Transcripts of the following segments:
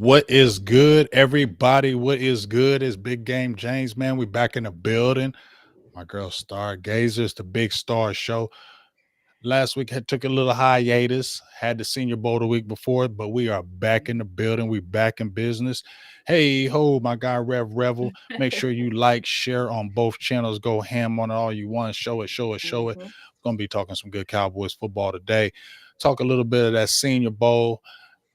What is good, everybody? What is good? It's Big Game James, man. We back in the building. My girl Stargazer, it's the Big Star Show. Last week had took a little hiatus, had the Senior Bowl the week before, but we are back in the building. We back in business. Hey ho, my guy Rev Revel. Make sure you like, share on both channels. Go ham on it all you want. Show it, show it, show it. Mhm. Gonna be talking some good Cowboys football today. Talk a little bit of that Senior Bowl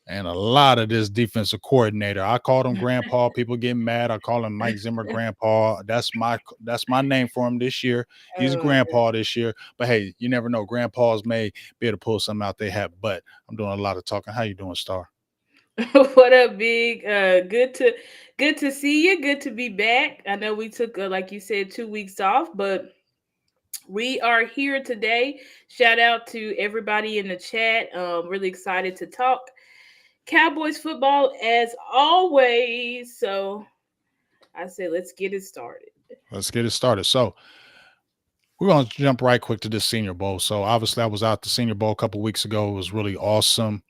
and a lot of this defensive coordinator. I called him grandpa. People get mad. I call him Mike Zimmer grandpa. That's my name for him this year. He's Uh, grandpa this year. But hey, you never know. Grandpas may be able to pull something out they have. But I'm doing a lot of talking. How you doing, Star? what up, Big? Good to see you. Good to be back. I know we took, like you said, 2 weeks off, but we are here today. Shout out to everybody in the chat. Really excited to talk Cowboys football as always. So I said, let's get it started. Let's get it started. So we're gonna jump right quick to this Senior Bowl. So obviously, I was out the Senior Bowl a couple weeks ago. It was really awesome.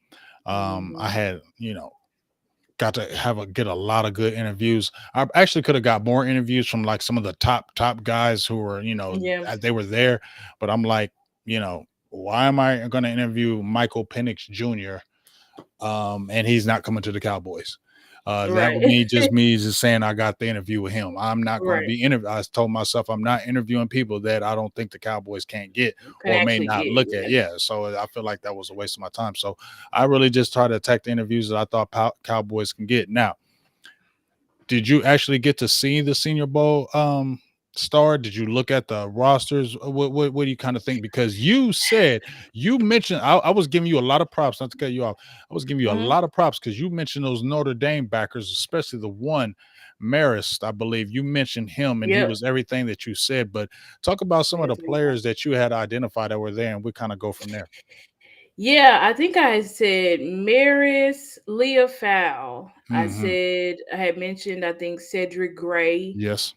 I Hmm. had got to get a lot of good interviews. I actually could have got more interviews from like some of the top guys who were, Yeah. they were there, but I'm like, why am I going to interview Michael Penix Jr. And he's not coming to the Cowboys? That would Right. mean just me just saying I got the interview with him. I'm not going to Right. be interviewed. I told myself I'm not interviewing people that I don't think the Cowboys can't get Can or may actually not get look at. yeah. Yeah, so I feel like that was a waste of my time. So I really just try to attack the interviews that I thought Cowboys can get. Now, did you actually get to see the Senior Bowl Star? Did you look at the rosters? What do you kind of think? Because you mentioned I was giving you a lot of props, not to cut you off. I was giving you a Hmm. lot of props because you mentioned those Notre Dame backers, especially the one Marist, I believe. You mentioned him and he Yep. was everything that you said. But talk about some of the Yes, we are. players that you had identified that were there, and we kind of go from there. Yeah, I think I said Maris Leah Fowl. Hmm. I had mentioned I think Cedric Gray. Yes.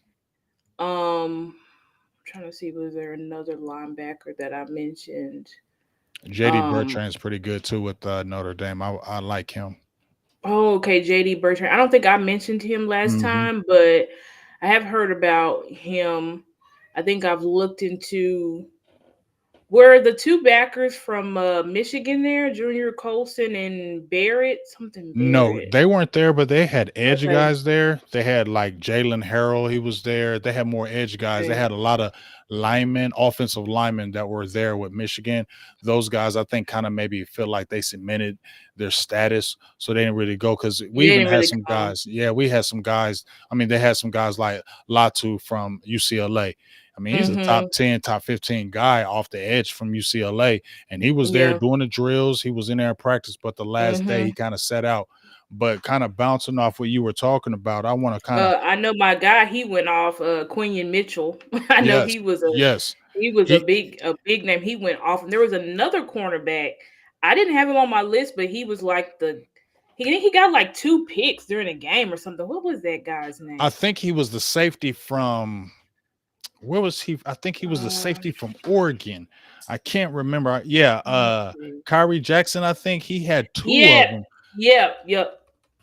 I'm trying to see was there another linebacker that I mentioned. JD Um Bertrand's pretty good too with Notre Dame. I like him. oh, okay, JD Bertrand. I don't think I mentioned him last Hmm. time, but I have heard about him. I think I've looked into were the two backers from Michigan there, Junior Colson and Barrett, something No, Barrett. they weren't there, but they had edge Okay, guys there. They had like Jalen Harrell, he was there. They had more edge guys. They okay. had a lot of linemen, offensive linemen that were there with Michigan. Those guys, I think, kind of maybe feel like they cemented their status, so they didn't really go. Because we They even didn't had really some come. guys. Yeah, we had some guys. I mean, they had some guys like Latu from UCLA. I mean, he's a top Mhm. 10, top 15 guy off the edge from UCLA, and he was there Yeah. doing the drills. He was in there in practice, but the last day he Mhm. kind of set out. But kind of bouncing off what you were talking about, I want to kind of I know my guy. He went off. Quinion Mitchell. I know yes, yes. he was He a big name. He went off, and there was another cornerback. I didn't have him on my list, but he was like he got like two picks during the game or something. What was that guy's I name? think he was the safety from where was he? I think he was the Uh, safety from Oregon. I can't remember. Yeah, let me see. Kyrie Jackson, I think he had two Yeah. of them. Yep.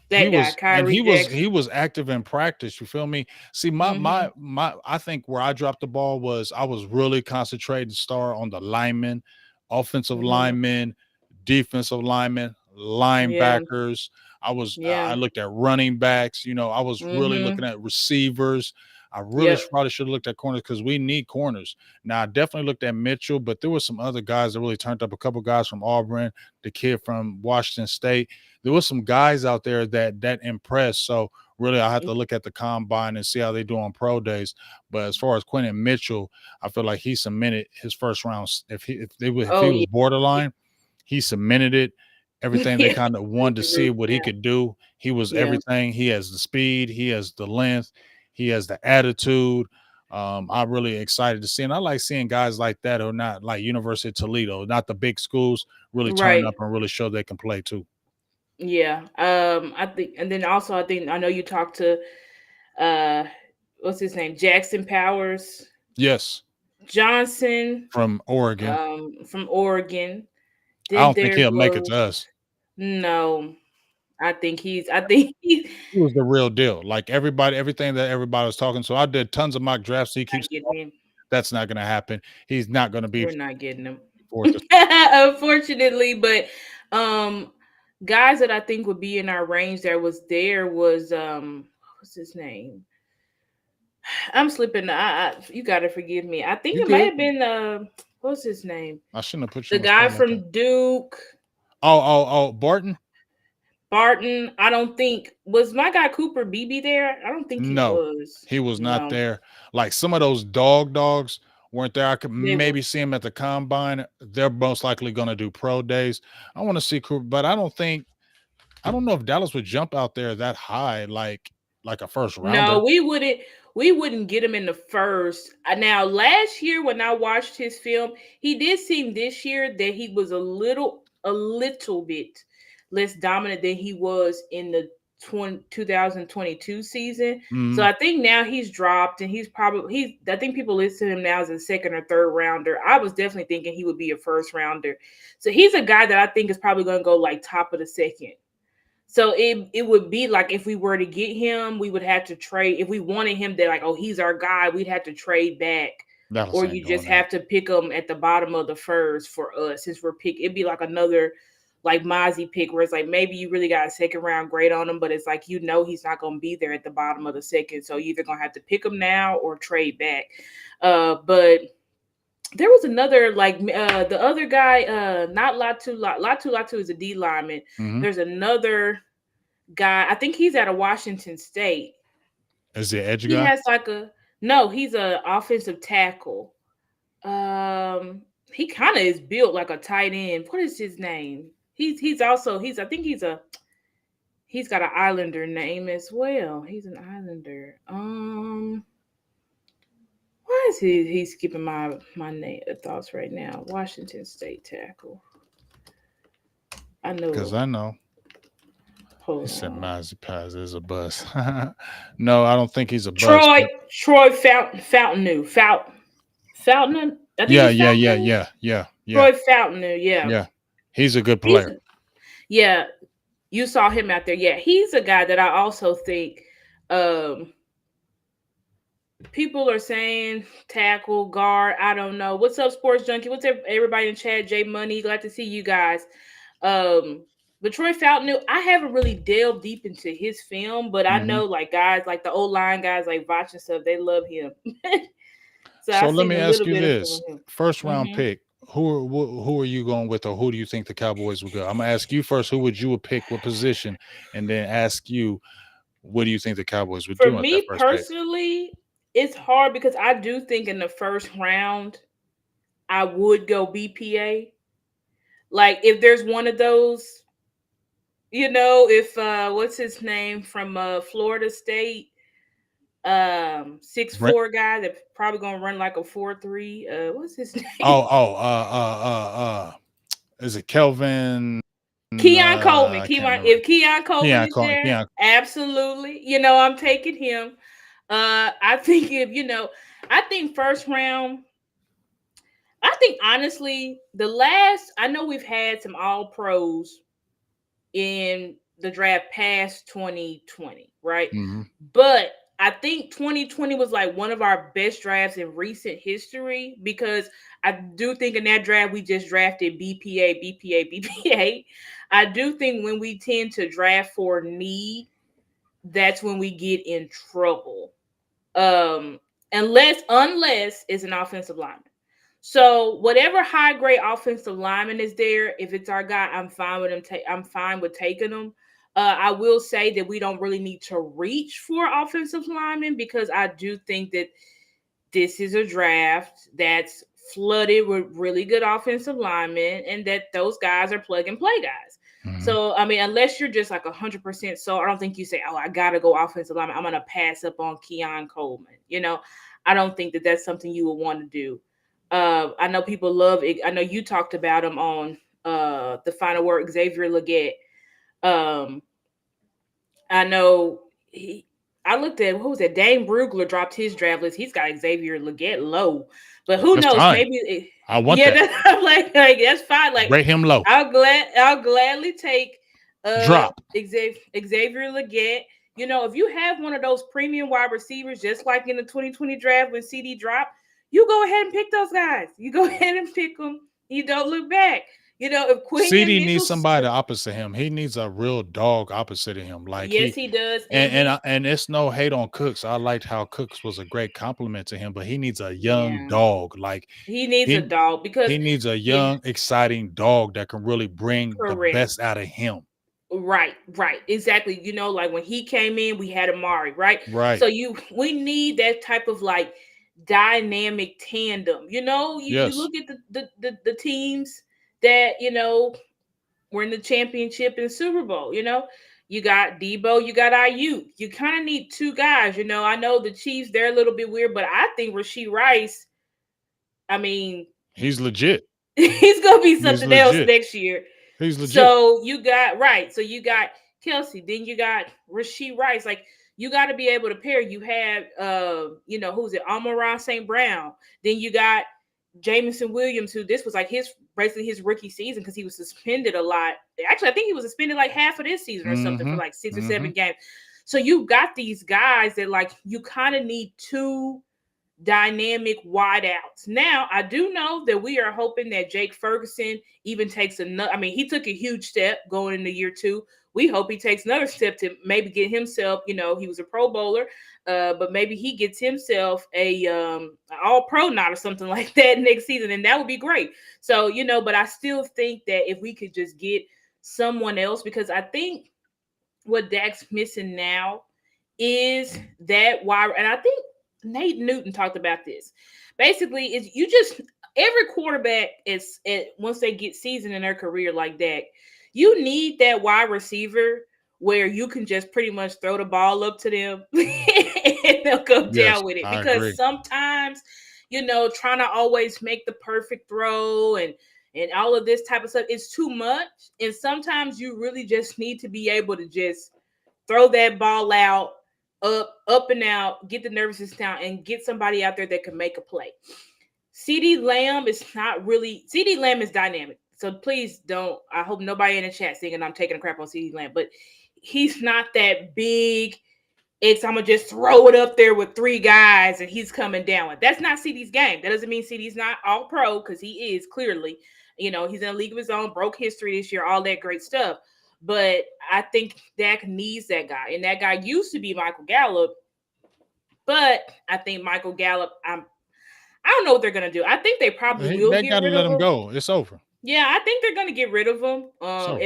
That He guy, was and Kyrie he was Jackson. he was active in practice, you feel me? See, Mhm. I think where I dropped the ball was I was really concentrating star on the linemen, offensive Mhm. linemen, defensive linemen, Yeah. linebackers. I Yeah. looked at running backs, I was really looking Mhm. at receivers. I really Yep. probably should have looked at corners because we need corners. Now I definitely looked at Mitchell, but there were some other guys that really turned up. A couple guys from Auburn, the kid from Washington State. There was some guys out there that impressed. So really, I have to look at the combine and see how they do on pro days. But as far as Quentin Mitchell, I feel like he cemented his first round. If he Oh was yeah. borderline, he cemented it. Everything they Yeah. kind of wanted to see what he could do. He was Yeah. everything. He has the speed. He has the length. He has the attitude. I'm really excited to see, and I like seeing guys like that who are not like University of Toledo, not the big schools, really turn Right. up and really show they can play too. Yeah. I think, and then also I think I know you talked to uh, what's his name, Jackson Powers Yes, Johnson, from Oregon. from Oregon. I Then don't think there he'll make it to was us. no. I think he's He was the real deal. Like everything that everybody was talking. So I did tons of mock drafts. He keeps not getting him. that's not going to happen. He's not going to be We're not getting him. forced to. Unfortunately, but um guys that I think would be in our range that was what's his name? I'm slipping. You gotta forgive me. I think You it might good? have been what's his name? I shouldn't have put you The on the guy spot like that. from Duke, Oh, Barton? Barton. I don't think was my guy Cooper BB there. I don't think he No, was. he was not No, there. Like some of those dogs weren't there. I could they were. maybe see him at the combine. They're most likely going to do pro days. I want to see Cooper, but I don't know if Dallas would jump out there that high, like a first No, rounder. we wouldn't get him in the first. Now, last year when I watched his film, he did seem this year that he was a little bit less dominant than he was in the 2022 season. So Mm, I think now he's dropped and he's I think people listen to him now as a second or third rounder. I was definitely thinking he would be a first rounder. So he's a guy that I think is probably going to go like top of the second. So it would be like if we were to get him, we would have to trade. If we wanted him, they're like, oh, he's our guy. We'd have to trade back, Dallas or ain't you doing just that. have to pick him at the bottom of the first for us. Since we're pick, it'd be like another like Mozzie pick where it's like maybe you really got a second round grade on him, but it's like he's not going to be there at the bottom of the second. So you're either gonna have to pick him now or trade back. But there was another like the other guy, not Latu is a D lineman. Hmm. There's another guy. I think he's out of Washington State. Is the edge He guy? has like a no. He's a offensive tackle. He kind of is built like a tight end. What is his name? He's also he's I think he's got an Islander name as well. He's an Islander. Why is he's skipping my name thoughts right now? Washington State tackle. I Because know. I know. He Hold said on. Mozzie Pies is a bust. No, I don't think he's a bust. Troy Troy Fountain. I think Yeah, it's yeah, yeah, Fountain. yeah, yeah, yeah, Troy Fountain. Yeah, yeah. He's a good he's player. yeah. You saw him out there. Yeah, he's a guy that I also think um people are saying tackle guard. I don't know. What's up, Sports Junkie? What's up, everybody in chat? J Money, glad to see you guys. Um, but Troy Fountain, I haven't really delved deep into his film, but I Hmm. know like guys like the old line guys like Vach and stuff, they love him. So So I've let seen me a ask little you bit of film this: of him. first round Hmm. pick. Who are you going with, or who do you think the Cowboys would go? I'm gonna ask you first. Who would you pick? What position? And then ask you, what do you think the Cowboys would For do at that me first pick? personally, it's hard because I do think in the first round I would go BPA. Like if there's one of those, if what's his name from Florida State, Brent. 6'4" guy that probably gonna run like a 4.3. What's his name? Oh, is it Kelvin? Keon Coleman. I can't Keon, remember. if Keon Coleman Keon, is there, Keon. absolutely. I'm taking him. I think I think first round. I think honestly, I know we've had some all pros in the draft past 2020, right? Hmm. But I think 2020 was like one of our best drafts in recent history because I do think in that draft we just drafted BPA, BPA, BPA. I do think when we tend to draft for need, that's when we get in trouble. Um, unless it's an offensive lineman. So whatever high grade offensive lineman is there, if it's our guy, I'm fine with him. I'm fine with taking him. I will say that we don't really need to reach for offensive linemen because I do think that this is a draft that's flooded with really good offensive linemen and that those guys are plug and play guys. Hmm. So, I mean, unless you're just like 100%, so I don't think you say, oh, I got to go offensive lineman. I'm going to pass up on Keon Coleman. I don't think that that's something you would want to do. I know people love it. I know you talked about him on the final word, Xavier Leggett. Um, I know I looked at what was that? Dane Brugler dropped his draft list. He's got Xavier Leggett low, but who That's knows? fine. Maybe I want yeah. that. I'm like that's fine. Like Rate him low. I'll gladly take Drop. Xavier Leggett. You know, if you have one of those premium wide receivers, just like in the 2020 draft when CD dropped, you go ahead and pick those guys. You go ahead and pick them. You don't look back. You know, if Quinion CD needs Mitchell's, somebody opposite him. He needs a real dog opposite of him. Like yes, he he does, and and he, and it's no hate on Cooks. I liked how Cooks was a great compliment to him, but he needs a young yeah, dog. Like he needs a he dog because, he needs a yeah, young, exciting dog that can really bring the correct. best out of him. Right, right, exactly. You know, like when he came in, we had Amari, right? Right. So we need that type of like dynamic tandem. You know, you Yes. look at the teams that were in the championship and Super Bowl. You know, you got Debo, you got IU. You kind of need two guys. You know, I know the Chiefs, they're a little bit weird, but I think Rasheed Rice. I mean, He's legit. he's gonna be He's something else legit. next year. He's legit. So you got right. So you got Kelsey, then you got Rasheed Rice. Like you got to be able to pair. You have who's it? Amon St. Brown. Then you got Jameson Williams, who this was like his basically his rookie season because he was suspended a lot. Actually, I think he was suspended like half of this season or something for Mm-hmm. like 6 or 7 Mm-hmm. games. So you got these guys that like you kind of need two dynamic wideouts. Now, I do know that we are hoping that Jake Ferguson even takes another. I mean, he took a huge step going into year 2. We hope he takes another step to maybe get himself. He was a Pro Bowler, but maybe he gets himself a All Pro nod or something like that next season, and that would be great. So, but I still think that if we could just get someone else, because I think what Dak's missing now is that why, and I think Nate Newton talked about this. Basically, is you just every quarterback is once they get seasoned in their career like that, you need that wide receiver where you can just pretty much throw the ball up to them and they'll come Yes, down with it. I Because agree. sometimes, trying to always make the perfect throw and all of this type of stuff, it's too much. And sometimes you really just need to be able to just throw that ball out, up and out, get the nervous system down, and get somebody out there that can make a play. CD Lamb is not really CD Lamb is dynamic. So please don't. I hope nobody in the chat thinking I'm taking a crap on CD Lamb, but he's not that big. I'm gonna just throw it up there with 3 guys and he's coming down with. That's not CD's game. That doesn't mean CD's not all pro because he is clearly. He's in a league of his own, broke history this year, all that great stuff. But I think Dak needs that guy, and that guy used to be Michael Gallup. But I think Michael Gallup, I don't know what they're gonna do. I think they probably will They get got to rid let of him him. go. It's over. Yeah, I think they're gonna get rid of him. It's over.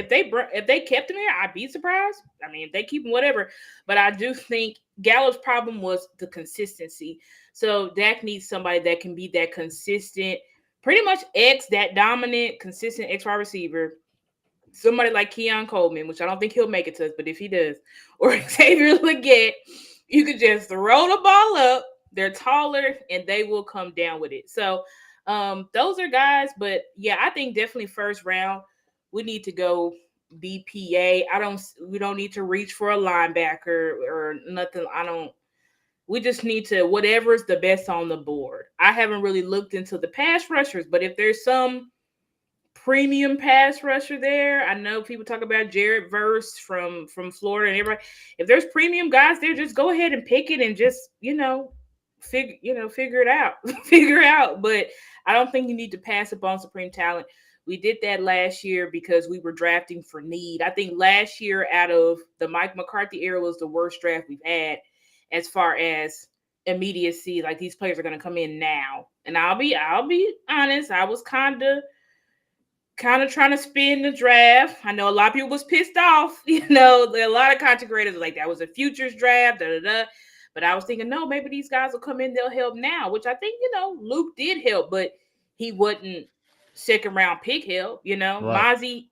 If they kept him here, I'd be surprised. I mean, if they keep him, whatever. But I do think Gallup's problem was the consistency. So Dak needs somebody that can be that consistent, pretty much that dominant, consistent X wide receiver. Somebody like Keon Coleman, which I don't think he'll make it to us, but if he does, or Xavier Leggett, you could just throw the ball up. They're taller and they will come down with it. So those are guys, but yeah, I think definitely first round we need to go BPA. We don't need to reach for a linebacker or nothing. I don't We just need to whatever's the best on the board. I haven't really looked into the pass rushers, but if there's some premium pass rusher there. I know people talk about Jared Verse from Florida and everybody. If there's premium guys there, just go ahead and pick it and just figure it out, figure it out. But I don't think you need to pass up on supreme talent. We did that last year because we were drafting for need. I think last year out of the Mike McCarthy era was the worst draft we've had as far as immediacy. Like these players are going to come in now, and I'll be honest. I was kind of trying to spin the draft. I know a lot of people was pissed off. A lot of content creators were like that was a futures draft, da da da. But I was thinking, no, maybe these guys will come in, they'll help now, which I think Luke did help, but he wasn't second round pick help. Right. Mozzie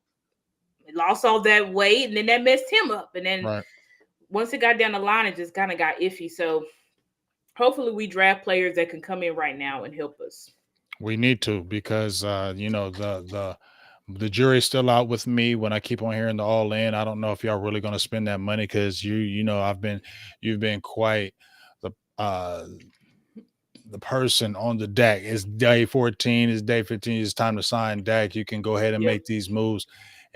lost all that weight, and then that messed him up. And then Right. once it got down the line, it just kind of got iffy. So hopefully, we draft players that can come in right now and help us. We need to because the jury's still out with me when I keep on hearing the all in. I don't know if y'all really going to spend that money because you've been quite the uh the person on the deck. It's day 14, it's day 15, it's time to sign Dak. You can go ahead and Yep. make these moves.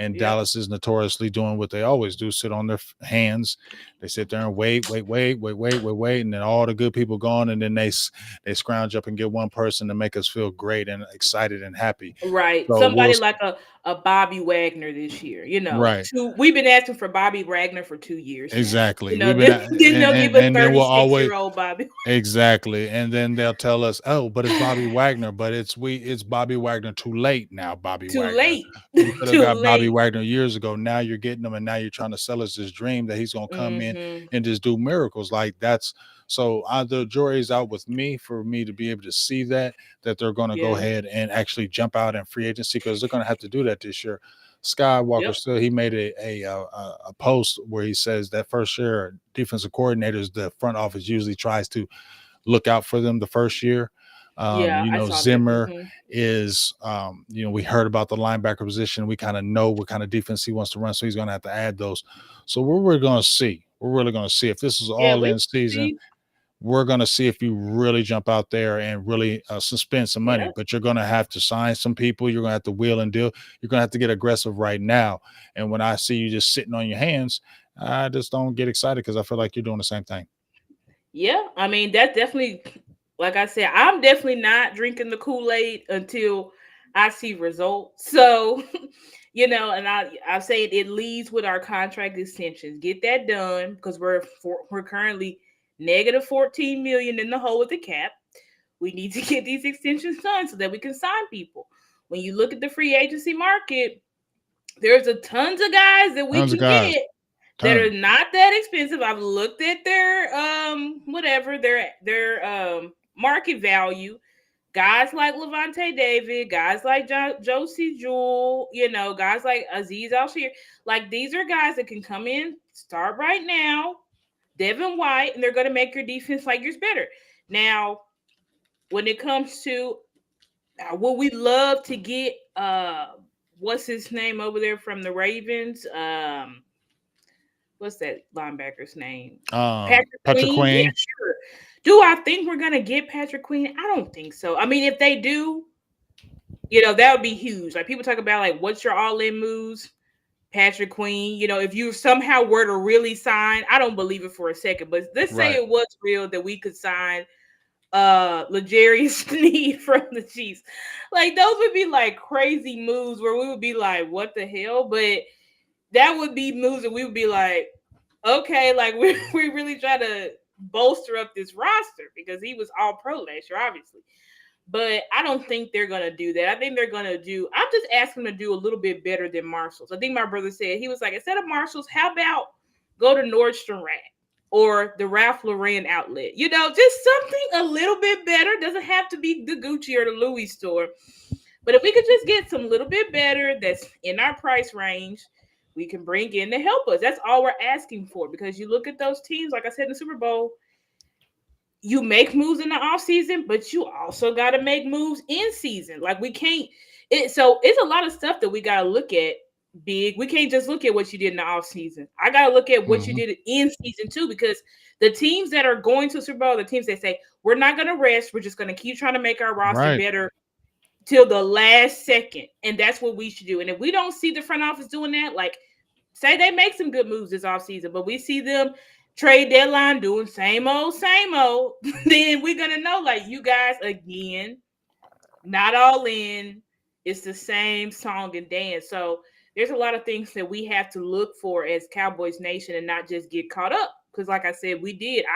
and Yep. Dallas is notoriously doing what they always do: sit on their hands. They sit there and wait, and then all the good people gone, and then they scrounge up and get one person to make us feel great and excited and happy. Right. So Somebody like a Bobby Wagner this year. right. We've been asking for Bobby Wagner for 2 years now. Exactly. We've been Then, at, then they'll give us and then we'll 36 always year old Bobby. exactly, and then they'll tell us, "Oh, but it's Bobby Wagner, but it's Bobby Wagner too late now, Bobby Too Wagner. late. You could have Too got Bobby late. Wagner years ago. Now you're getting him, and now you're trying to sell us this dream that he's gonna come in Hmm. and just do miracles like that's." So the jury is out with me for me to be able to see that they're going to go Yeah. ahead and actually jump out in free agency because they're going to have to do that this year. Skywalker Yep. still he made a post where he says that first year defensive coordinators the front office usually tries to look out for them the first year. Yeah, I saw that. Zimmer Hmm. is, we heard about the linebacker position. We kind of know what kind of defense he wants to run, so he's going to have to add those. So we're going to see. We're really going to see if this is Yeah, all we in season. see. We're going to see if you really jump out there and really suspend some money. Yes. But you're going to have to sign some people. You're going to have to wheel and deal. You're going to have to get aggressive right now. And when I see you just sitting on your hands, I just don't get excited because I feel like you're doing the same thing. Yeah, I mean that's definitely, like I said, I'm definitely not drinking the Kool-Aid until I see results. So, and I say it leads with our contract extensions. Get that done because we're currently negative 14 million in the hole with the cap. We need to get these extensions done so that we can sign people. When you look at the free agency market, there's a tons of guys that we Tons of can guys, get that are tons. not that expensive. I've looked at their whatever their market value. Guys like Levante David, guys like Josie Jewell, guys like Aziz Alshir. Like these are guys that can come in, start right now. Devin White, and they're going to make your defense like yours better. Now, when it comes to what we love to get, what's his name over there from the Ravens? What's that linebacker's name? Patrick Patrick Queen. Yeah, Queen. sure. Do I think we're gonna get Patrick Queen? I don't think so. I mean, if they do, that would be huge. Like people talk about like what's your all-in moves? Patrick Queen. If you somehow were to really sign, I don't believe it for a second, but let's say Right. it was real that we could sign L'Jarius Sneed from the Chiefs. Like those would be like crazy moves where we would be like, what the hell? But that would be moves that we would be like, okay, like we really try to bolster up this roster because he was all pro last year, obviously. But I don't think they're gonna do that. I think they're gonna do. I'm just asking them to do a little bit better than Marshalls. I think my brother said he was like, instead of Marshalls, how about go to Nordstrom Rack or the Ralph Lauren outlet? Just something a little bit better. Doesn't have to be the Gucci or the Louis store. But if we could just get some little bit better that's in our price range, we can bring in to help us. That's all we're asking for. Because you look at those teams, like I said in the Super Bowl, you make moves in the off season, but you also got to make moves in season. Like we can't. So it's a lot of stuff that we got to look at. Big. We can't just look at what you did in the off season. I got to look at what you Hmm. did in season too, because the teams that are going to Super Bowl, the teams that say we're not going to rest, we're just going to keep trying to make our roster Right. better till the last second, and that's what we should do. And if we don't see the front office doing that, like say they make some good moves this offseason, but we see them trade deadline doing same old, then we're gonna know like you guys again, not all in. It's the same song and dance. So there's a lot of things that we have to look for as Cowboys Nation and not just get caught up. Because like I said,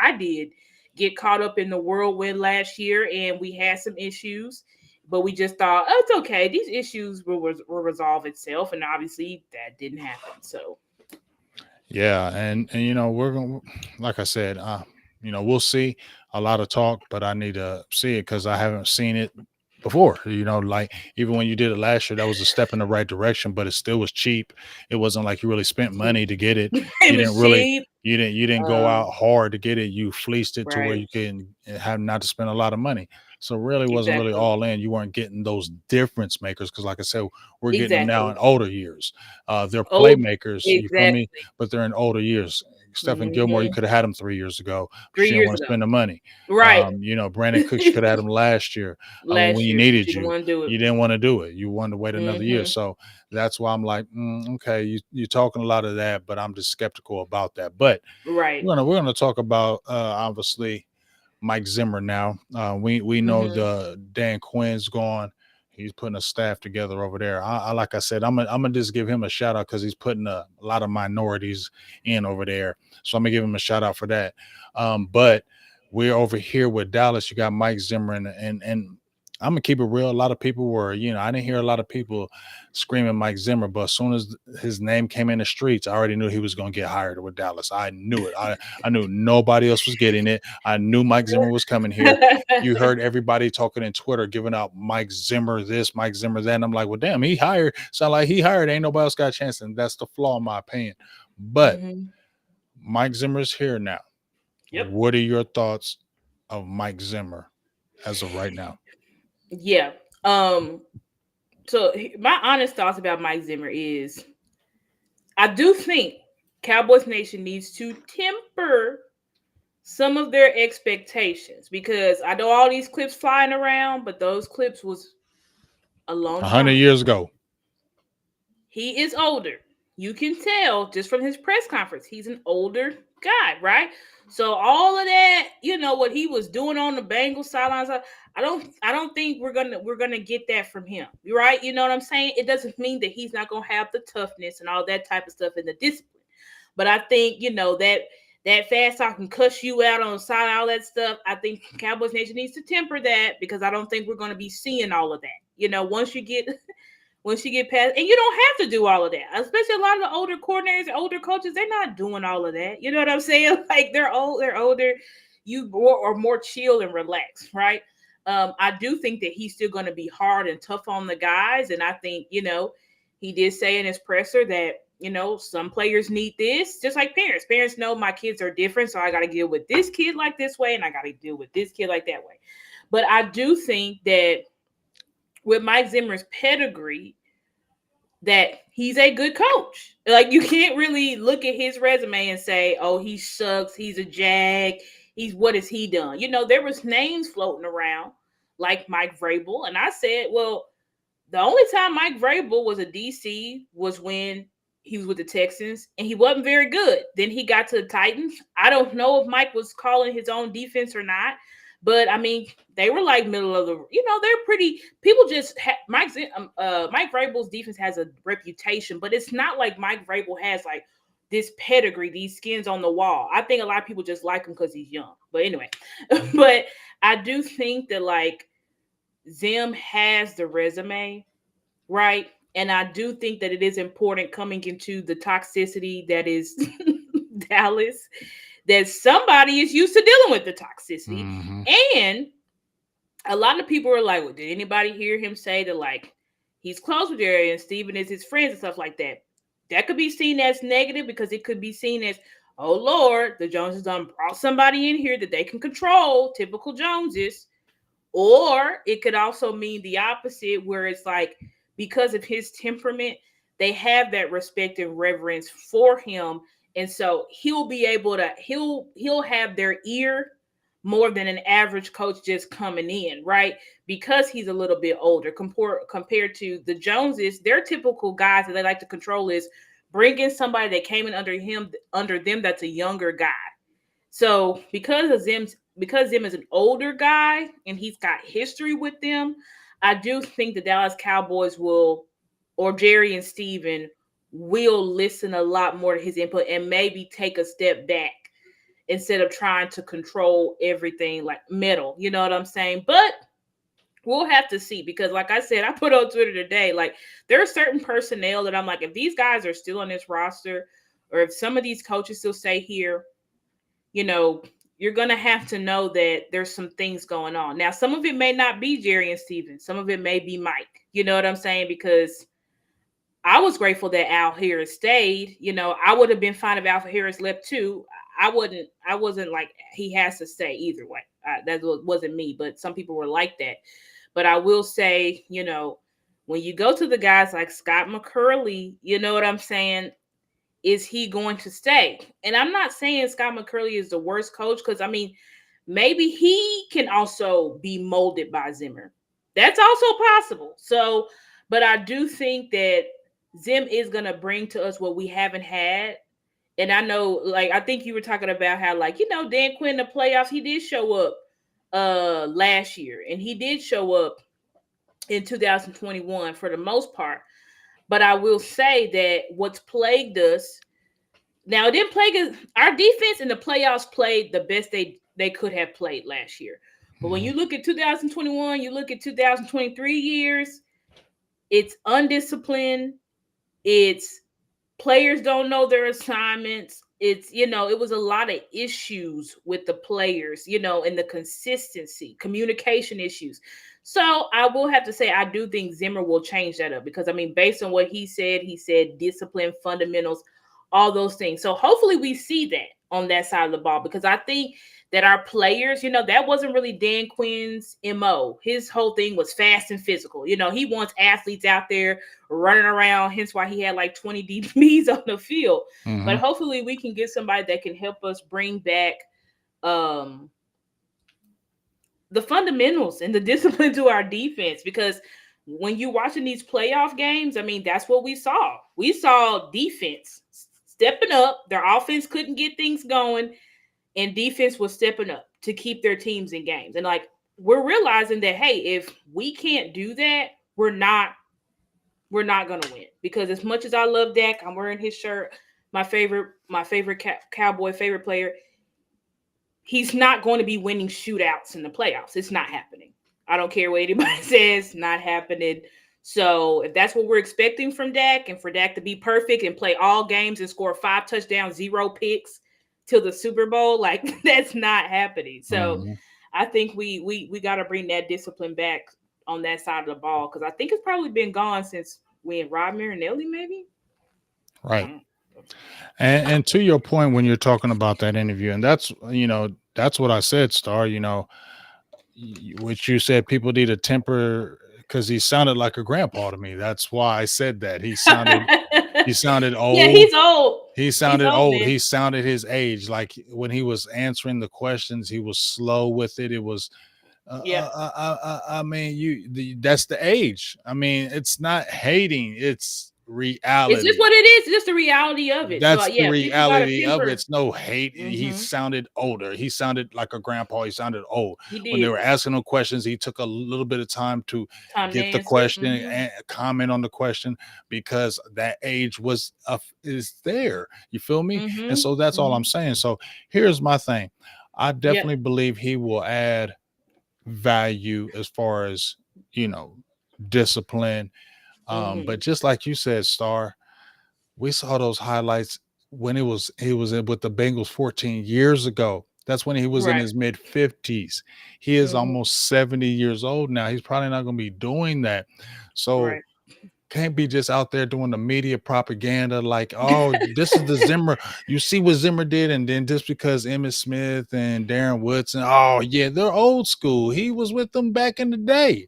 I did get caught up in the whirlwind last year and we had some issues. But we just thought, oh, it's okay. These issues will resolve itself. And obviously that didn't happen. So Yeah, and we're going like I said, we'll see a lot of talk, but I need to see it because I haven't seen it before. Like even when you did it last year, that was a step in the right direction, but it still was cheap. It wasn't like you really spent money to get it. it You didn't was really cheap. you didn't go out hard to get it. You fleeced it to where Right. you can have not to spend a lot of money. So really wasn't really Exactly. all in. You weren't getting those difference makers because, like I said, we're getting them now Exactly. in older years. They're Old playmakers. You feel me? exactly. But they're in older years. Stephen Gilmore, you Hmm. could have had him 3 years ago, but 3 you didn't years want to ago. spend the money. Right. Brandon Cooks, you could have had him last year when Last you year, but needed you didn't you. want to do it. You didn't want to do it. You wanted to wait another year. Hmm. So that's why I'm like, okay, you're talking a lot of that, but I'm just skeptical about that. But Right. we're gonna talk about obviously Mike Zimmer now. We know Hmm. the Dan Quinn's gone. He's putting a staff together over there. I like I said, I'm gonna just give him a shout out because he's putting a lot of minorities in over there. So I'm gonna give him a shout out for that. But we're over here with Dallas. You got Mike Zimmer and I'm gonna keep it real. A lot of people were, I didn't hear a lot of people screaming Mike Zimmer, but as soon as his name came in the streets, I already knew he was gonna get hired with Dallas. I knew it. I knew nobody else was getting it. I knew Mike Zimmer was coming here. You heard everybody talking in Twitter, giving out Mike Zimmer this, Mike Zimmer that. And I'm like, well, damn, he hired. Sound like he hired. Ain't nobody else got a chance. And that's the flaw, in my opinion. But Hmm. Mike Zimmer's here now. Yep. What are your thoughts of Mike Zimmer as of right now? Yeah. Um. My honest thoughts about Mike Zimmer is I do think Cowboys Nation needs to temper some of their expectations because I know all these clips flying around, but those clips was a long 100 time. years ago. He is older. You can tell just from his press conference. He's an older guy, right? So all of that, what he was doing on the Bengals sidelines, I don't think we're gonna get that from him. Right? You know what I'm saying? It doesn't mean that he's not gonna have the toughness and all that type of stuff and the discipline. But I think, that fast talk can cuss you out on the side, all that stuff. I think Cowboys Nation needs to temper that because I don't think we're gonna be seeing all of that. Once you get past, and you don't have to do all of that, especially a lot of the older coordinators and older coaches, they're not doing all of that. You know what I'm saying? Like they're older, you more chill and relaxed, right? I do think that he's still going to be hard and tough on the guys, and I think he did say in his presser that some players need this, just like parents. Parents know my kids are different, so I got to deal with this kid like this way, and I got to deal with this kid like that way. But I do think that with Mike Zimmer's pedigree, that he's a good coach. Like you can't really look at his resume and say, "Oh, he sucks. He's a jag. He's what has he done?" There was names floating around like Mike Vrabel, and I said, "Well, the only time Mike Vrabel was a DC was when he was with the Texans, and he wasn't very good. Then he got to the Titans. I don't know if Mike was calling his own defense or not, but I mean, they were like middle of the. They're pretty. People just Mike Vrabel's defense has a reputation, but it's not like Mike Vrabel has like this pedigree, these skins on the wall. I think a lot of people just like him because he's young. But anyway, but I do think that like Zim has the resume, right? And I do think that it is important coming into the toxicity that is Dallas, that somebody is used to dealing with the toxicity. Mm-hmm. And a lot of people are like, well, did anybody hear him say that like he's close with Jerry and Steven is his friends and stuff like that? That could be seen as negative because it could be seen as, oh Lord, the Joneses done brought somebody in here that they can control, typical Joneses. Or it could also mean the opposite, where it's like because of his temperament, they have that respect and reverence for him. And so he'll have their ear more than an average coach just coming in, right? Because he's a little bit older compared to the Joneses. Their typical guys that they like to control is bringing somebody that came in under them that's a younger guy. So because Zim is an older guy and he's got history with them, I do think the Dallas Cowboys will, or Jerry and Steven will listen a lot more to his input and maybe take a step back instead of trying to control everything like metal. You know what I'm saying? But we'll have to see because, like I said, I put on Twitter today, like there are certain personnel that I'm like, if these guys are still on this roster, or if some of these coaches still stay here, you know, you're going to have to know that there's some things going on. Now, some of it may not be Jerry and Steven. Some of it may be Mike. You know what I'm saying? Because I was grateful that Al Harris stayed. I would have been fine if Al Harris left too. I wasn't like he has to stay either way. That wasn't me, but some people were like that. But I will say, when you go to the guys like Scott McCurley, you know what I'm saying? is he going to stay? And I'm not saying Scott McCurley is the worst coach, because I mean, maybe he can also be molded by Zimmer. That's also possible. So, but I do think that Zim is going to bring to us what we haven't had. And I know, like, I think you were talking about how, like, Dan Quinn in the playoffs, he did show up last year, and he did show up in 2021 for the most part. But I will say that what's plagued us now, it didn't plague us. Our defense in the playoffs played the best they could have played last year. But when Mhm. you look at 2021, you look at 2023 years, it's undisciplined. It's players don't know their assignments. It was a lot of issues with the players, and the consistency, communication issues. So I will have to say, I do think Zimmer will change that up, because I mean, based on what he said discipline, fundamentals, all those things. So hopefully we see that on that side of the ball, because I think that our players, that wasn't really Dan Quinn's MO. His whole thing was fast and physical. He wants athletes out there running around, hence why he had like 20 DBs on the field. But Mhm. hopefully we can get somebody that can help us bring back um the fundamentals and the discipline to our defense, because when you're watching these playoff games, I mean, that's what we saw. We saw defense stepping up. Their offense couldn't get things going, and defense was stepping up to keep their teams in games. And like, we're realizing that, hey, if we can't do that, we're not gonna win. Because as much as I love Dak, I'm wearing his shirt. My favorite Cowboy favorite player. He's not going to be winning shootouts in the playoffs. It's not happening. I don't care what anybody says. Not happening. So if that's what we're expecting from Dak, and for Dak to be perfect and play all games and score 5 touchdowns, 0 picks till the Super Bowl, like, that's not happening. So Mhm. I think we got to bring that discipline back on that side of the ball, because I think it's probably been gone since when Rod Marinelli, maybe. Right. Um, And to your point when you're talking about that interview, and that's what I said, Star. Which you said people need a temper because he sounded like a grandpa to me. That's why I said that. He sounded yeah, old. he's old. He He's sounded old, old. man. He sounded his age. Like when he was answering the questions, he was slow with it. It was Yeah. I mean, that's the age. I mean, it's not hating, it's It's just reality. what it is. It's just the reality of it. So That's the yeah, people got to reality of it. temper. It's no hate. He Mm-hmm. sounded older. He sounded like a grandpa. He sounded old. He When they did. were asking him questions, he took a little bit of time to Time to get the answer. question Mm-hmm. and comment on the question because that age is there. You feel me? And Mm-hmm. so that's all Mm-hmm. I'm saying. So here's my thing. I Yep. definitely believe he will add value as far as you know discipline. Mm-hmm. But just like you said, Star, we saw those highlights when he was in with the Bengals 14 years ago. That's when he was in Right. his mid 50s. He is Mm-hmm. almost 70 years old now. He's probably not going to be doing that. So Right. can't be just out there doing the media propaganda like, oh, this is the Zimmer. You see what Zimmer did, and then just because Emmitt Smith and Darren Woodson, oh yeah, they're old school. He was with them back in the day.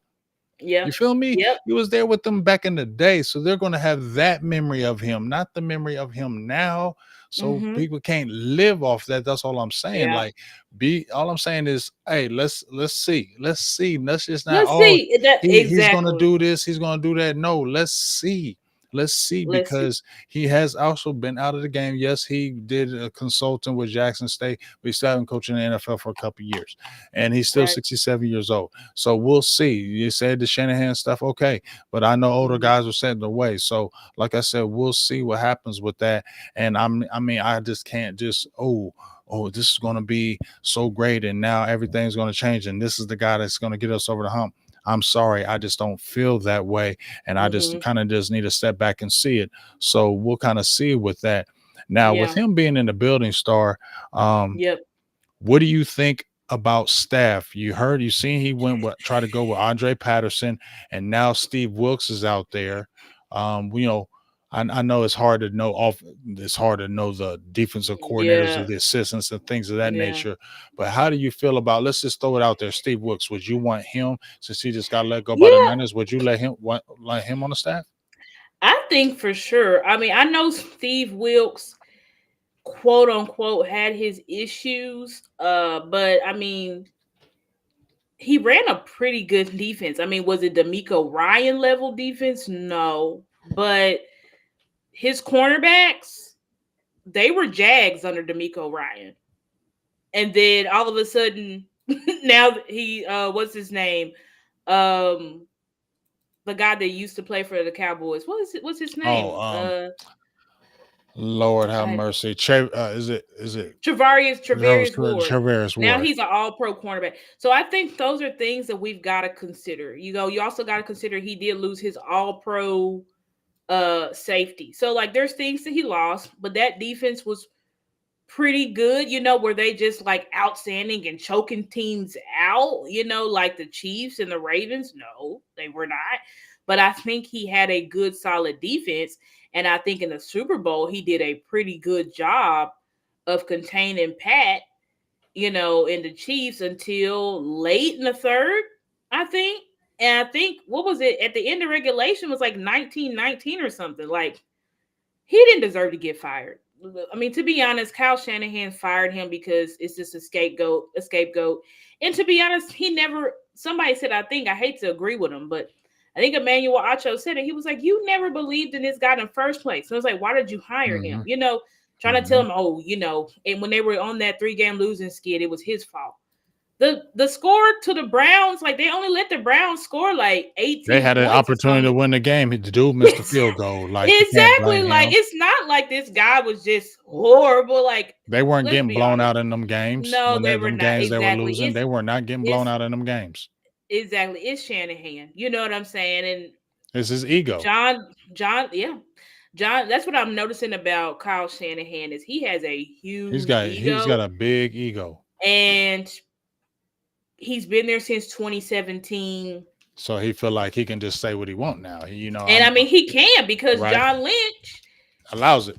Yep. You feel me? Yep. He was there with them back in the day. So they're going to have that memory of him, not the memory of him now. So Mm-hmm. people can't live off that. That's all I'm saying. Yeah. Like, be all I'm saying is, hey, let's see. Let's see. Let's just not, Let's oh, see that he's gonna exactly. do this, he's gonna do that. No, let's see. Let's see, Let's see. because he has also been out of the game. Yes, he did a consulting with Jackson State, but he still haven't coached in the NFL for a couple of years. And he's still Right. 67 years old. So we'll see. You said the Shanahan stuff, okay, but I know older Mm-hmm. guys are setting the way. So, like I said, we'll see what happens with that. And I mean, I just can't just this is going to be so great, and now everything's going to change, and this is the guy that's going to get us over the hump. I'm sorry, I just don't feel that way, and I just Mm-hmm. kind of just need to step back and see it. So we'll kind of see with that. Now, with Yeah. him being in the building, Star, um, Yep. what do you think about staff? You seen he went with try to go with Andre Patterson, and now Steve Wilkes is out there. You know, I know it's hard to know off. It's hard to know the defensive coordinators Yeah. or the assistants and things of that Yeah. nature. But how do you feel about? Let's just throw it out there. Steve Wilkes. Would you want him since he just got let go by the Yeah. Niners? Would you let him on the staff? I think for sure. I mean, I know Steve Wilkes, quote unquote, had his issues, but I mean, he ran a pretty good defense. I mean, was it D'Amico Ryan level defense? No, but his cornerbacks, they were Jags under D'Amico Ryan, and then all of a sudden, now he what's his name? Um, the guy that used to play for the Cowboys. What is it? What's his Oh, name? Lord have I mercy. Is it Travarius Ward. Travis Now Ward? he's an all pro cornerback. So I think those are things that we've got to consider. You know, you also got to consider he did lose his all pro safety. So like there's things that he lost, but that defense was pretty good, you know, were they just like outstanding and choking teams out, you know, like the Chiefs and the Ravens? No, they were not. But I think he had a good, solid defense. And I think in the Super Bowl, he did a pretty good job of containing Pat, you know, in the Chiefs until late in the third, I think. And I think, what was it? At the end of regulation was like 19-19 or something. Like, he didn't deserve to get fired. I mean, to be honest, Kyle Shanahan fired him because it's just a scapegoat. And to be honest, he never. Somebody said, I think I hate to agree with him, but I think Emmanuel Acho said it. He was like, "You never believed in this guy in the first place." So I was like, "Why did you hire him?" Mm-hmm. You know, trying to tell Mm-hmm. him, "Oh, you know." And when they were on that 3-game losing skid, it was his fault. The score to the Browns, like they only let the Browns score like They 18 had an points or opportunity to something. win the game. The dude missed the field goal. Like you can't Exactly. blame Like him. it's not like this guy was just horrible. Like, They weren't let's getting be blown honest. out in them games No, when they they're were them not. games they were Exactly. losing. They were not getting blown It's out in them games. exactly it's Shanahan. You know what I'm saying? And It's his ego. Yeah. John, that's what I'm noticing about Kyle Shanahan is he has a He's huge got he's got ego, a big ego. and he's been there since 2017. So he feel like he can just say what he want now. And I mean he can because Right, John Lynch allows it.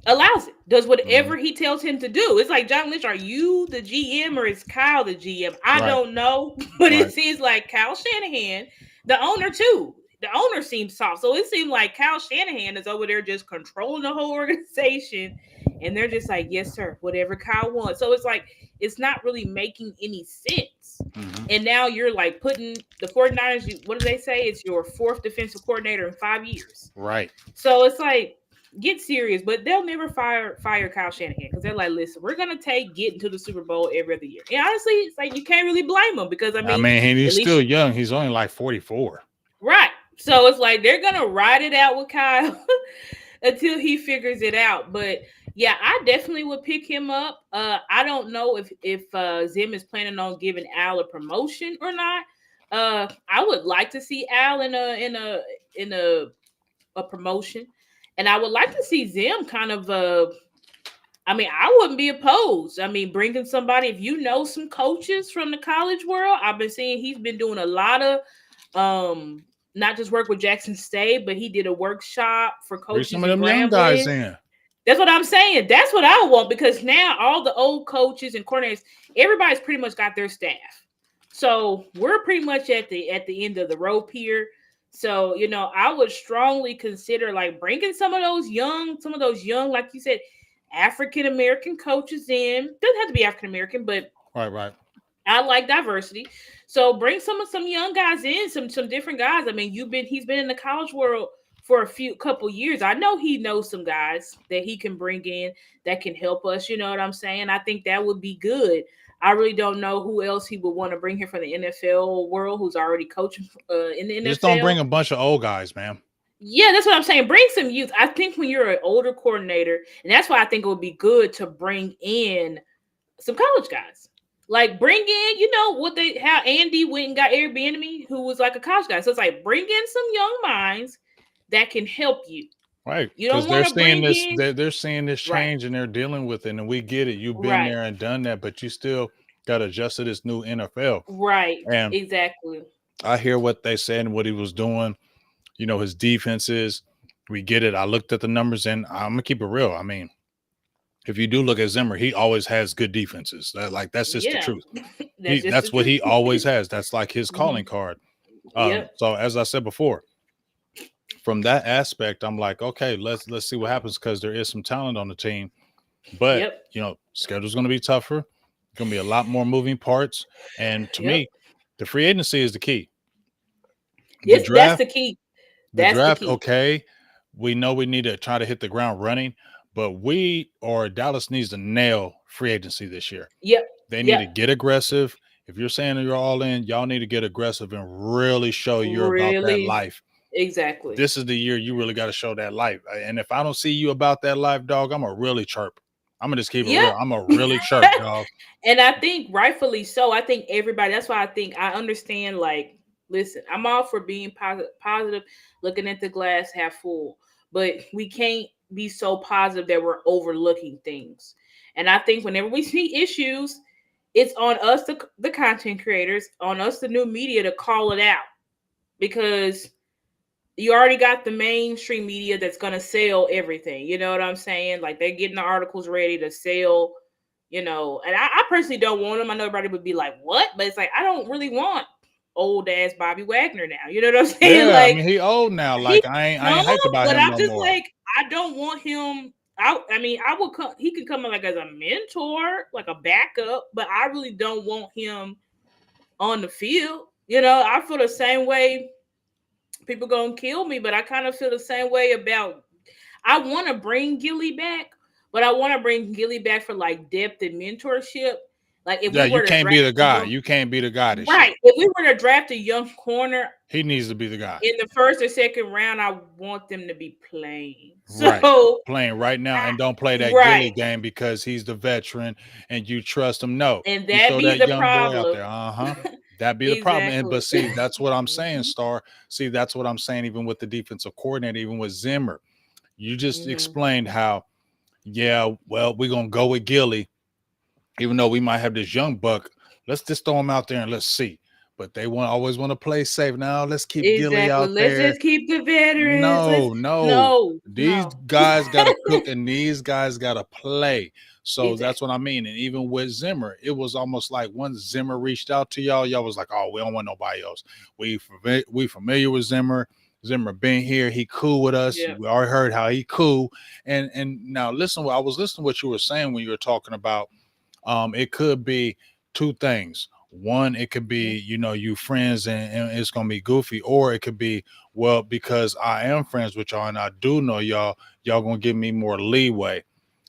allows it, does Hmm. whatever he tells him to do. It's like, John Lynch, are you the GM or is Kyle the GM? I Right, don't know, but it right. seems like Kyle Shanahan, the owner too. The owner seems soft, so it seemed like Kyle Shanahan is over there just controlling the whole organization, and they're just like, yes, sir, whatever Kyle wants. So it's like it's not really making any sense. Hmm. And now you're like putting the 49ers, what do they say? It's your fourth defensive coordinator in 5 years. Right. So it's like, get serious, but they'll never fire Kyle Shanahan because they're like, listen, we're gonna take getting to the Super Bowl every other year. And honestly, it's like you can't really blame them because I I mean, mean, he's at still least young. He's only like 44. right. So it's like they're gonna ride it out with Kyle until he figures it out. But yeah, I definitely would pick him up. I don't know if Zim is planning on giving Al a promotion or not. I would like to see Al in a promotion. And I would like to see Zim kind of I mean, I wouldn't be opposed. I mean, bringing somebody, if you know some coaches from the college world, I've been seeing he's been doing a lot of not just work with Jackson State, but he did a workshop for Bring coaches some of in them young guys Grambling. in. That's what I'm saying. That's what I want because now all the old coaches and coordinators, everybody's pretty much got their staff. So we're pretty much at the end of the rope here. So I would strongly consider like bringing some of those young, like you said, African American coaches in. Doesn't have to be African American, but Right, right. I like diversity. So bring some young guys in, some different guys. I mean, he's been in the college world for a couple years. I know he knows some guys that he can bring in that can help us. You know what I'm saying? I think that would be good. I really don't know who else he would want to bring here from the NFL world who's already coaching in the Just don't NFL. bring a bunch of old guys, man. Yeah, that's what I'm saying. Bring some youth. I think when you're an older coordinator, and that's why I think it would be good to bring in some college guys. Like bring in, how Andy went and got Airbnb, who was like a college guy. So it's like bring in some young minds that can help you. Right. You Because don't they're want to seeing bring this, in they're seeing this right, change and they're dealing with it. And we get it. You've been right, there and done that, but you still got to adjust to this new NFL. right, And exactly. I hear what they said and what he was doing. His defenses. We get it. I looked at the numbers and I'm gonna keep it real. I mean, if you do look at Zimmer, he always has good defenses. That's just the Yeah, truth. that's just the That's what truth. he always has. That's like his Hmm. calling card. Yep. So as I said before, from that aspect, I'm like, okay, let's see what happens because there is some talent on the team. But Yep. schedule's going to be tougher. Going to be a lot more moving parts. And to Yep. me, the free agency is the key. The Yes, that's draft, the key. the That's the draft, key. okay. We know we need to try to hit the ground running, but we or Dallas needs to nail free agency this year. Yep. They need to Yep. get aggressive. If you're saying you're all in, y'all need to get aggressive and really show you're about that Really. life. Exactly. This is the year you really got to show that life. And if I don't see you about that life, dog, I'm a really chirp. I'm gonna just keep it Yep. real. I'm a really chirp, dog. And I think rightfully so. I think everybody. That's why I think I understand. Like, listen, I'm all for being positive, looking at the glass half full, but we can't be so positive that we're overlooking things. And I think whenever we see issues, it's on us, the content creators, on us, the new media, to call it out, because you already got the mainstream media that's gonna sell everything. You know what I'm saying? Like, they're getting the articles ready to sell. And I personally don't want them. I know everybody would be like, "What?" But it's like, I don't really want old ass Bobby Wagner now. You know what I'm saying? Yeah, I Like, mean he old now. he Like I no, ain't hyped about but him I'm no just more. like, I don't want him. I mean, I will come. He can come in like as a mentor, like a backup, but I really don't want him on the field. I feel the same way. People gonna kill me, but I kind of feel the same way about. I want to bring Gilly back, but I want to bring Gilly back for like depth and mentorship. Like, if Yeah, we you were to can't draft be the a guy. young, You can't be the guy this year. right, if we were to draft a young corner He needs to be the guy. in the first or second round, I want them to be playing. Right. So, Playing right now I, and don't play that right, Gilly game because he's the veteran and you trust him. No, and you that throw be that the young boy out problem. there. Uh-huh. That be the problem. And but Exactly. see, that's what I'm saying, Mhm. Star. See, that's what I'm saying, even with the defensive coordinator, even with Zimmer. You just Mhm. explained how, yeah, well, we're gonna go with Gilly, even though we might have this young buck. Let's just throw him out there and let's see. But they always want to play safe. Now let's keep Gilly Exactly. out Let's there. just keep the veterans. Let's No, no. no, These no. guys got to cook and these guys got to play. So that's what Exactly. I mean. And even with Zimmer, it was almost like once Zimmer reached out to y'all was like, "Oh, we don't want nobody else. We familiar with Zimmer. Zimmer been here. He cool with us. Yep. We already heard how he cool." And now listen. I was listening to what you were saying when you were talking about it could be two things. One, it could Mhm. be, you friends and it's gonna be goofy, or it could be, well, because I am friends with y'all and I do know y'all gonna give me more leeway.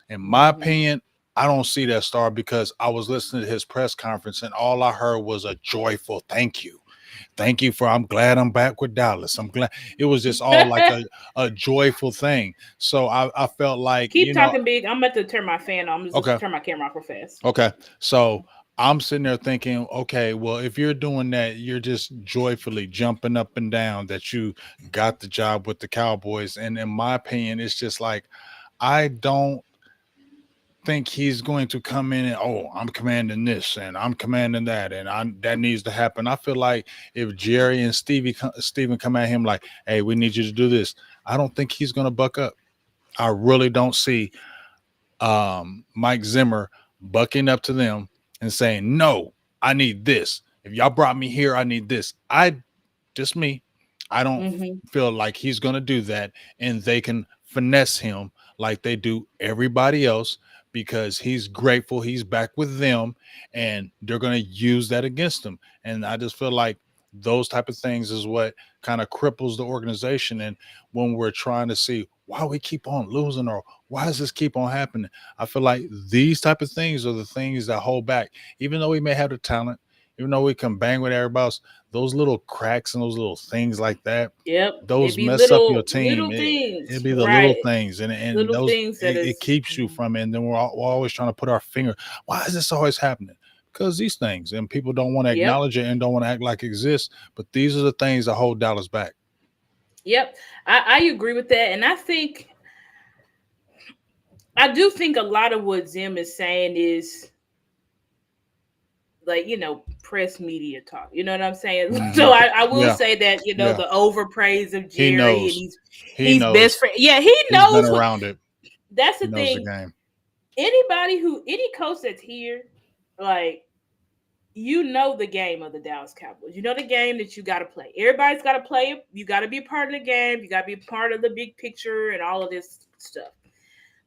In my Mhm. opinion, I don't see that, Star, because I was listening to his press conference and all I heard was a joyful thank you. Thank you for I'm glad I'm back with Dallas. I'm glad it was just all like a joyful thing. So I felt like, Keep talking big. I'm about to turn my fan on. I'm just okay. turn my camera off real fast. Okay. So I'm sitting there thinking, okay, well, if you're doing that, you're just joyfully jumping up and down that you got the job with the Cowboys. And in my opinion, it's just like, I don't think he's going to come in and, oh, I'm commanding this and I'm commanding that and that needs to happen. I feel like if Jerry and Steven come at him like, hey, we need you to do this, I don't think he's going to buck up. I really don't see Mike Zimmer bucking up to them and saying, "No, I need this. If y'all brought me here, I need this." Just me. I don't Mhm. feel like he's going to do that, and they can finesse him like they do everybody else because he's grateful he's back with them, and they're going to use that against him. And I just feel like those type of things is what kind of cripples the organization. And when we're trying to see why we keep on losing or why does this keep on happening, I feel like these type of things are the things that hold back. Even though we may have the talent, even though we can bang with everybody else, those little cracks and those little things like that, Yep. It those be mess up your little team. It'd things, be the little right? things, and Little those things that it is. keeps you from it. And then we're always trying to put our finger. Why is this always happening? Because these things, and people don't want to Yep. acknowledge it and don't want to act like it exists. But these are the things that hold Dallas back. Yep. I agree with that, and I do think a lot of what Zim is saying is, like, press media talk. You know what I'm saying? So Hmm. I will Yeah, say that, yeah. the overpraise of He Jerry, and knows. He he's knows. best friend. Yeah, he He's been knows who. around it. That's He the knows the thing. game. Any coach that's here, like, you know the game of the Dallas Cowboys. You know the game that you got to play. Everybody's got to play it. You got to be a part of the game. You got to be part of the big picture and all of this stuff.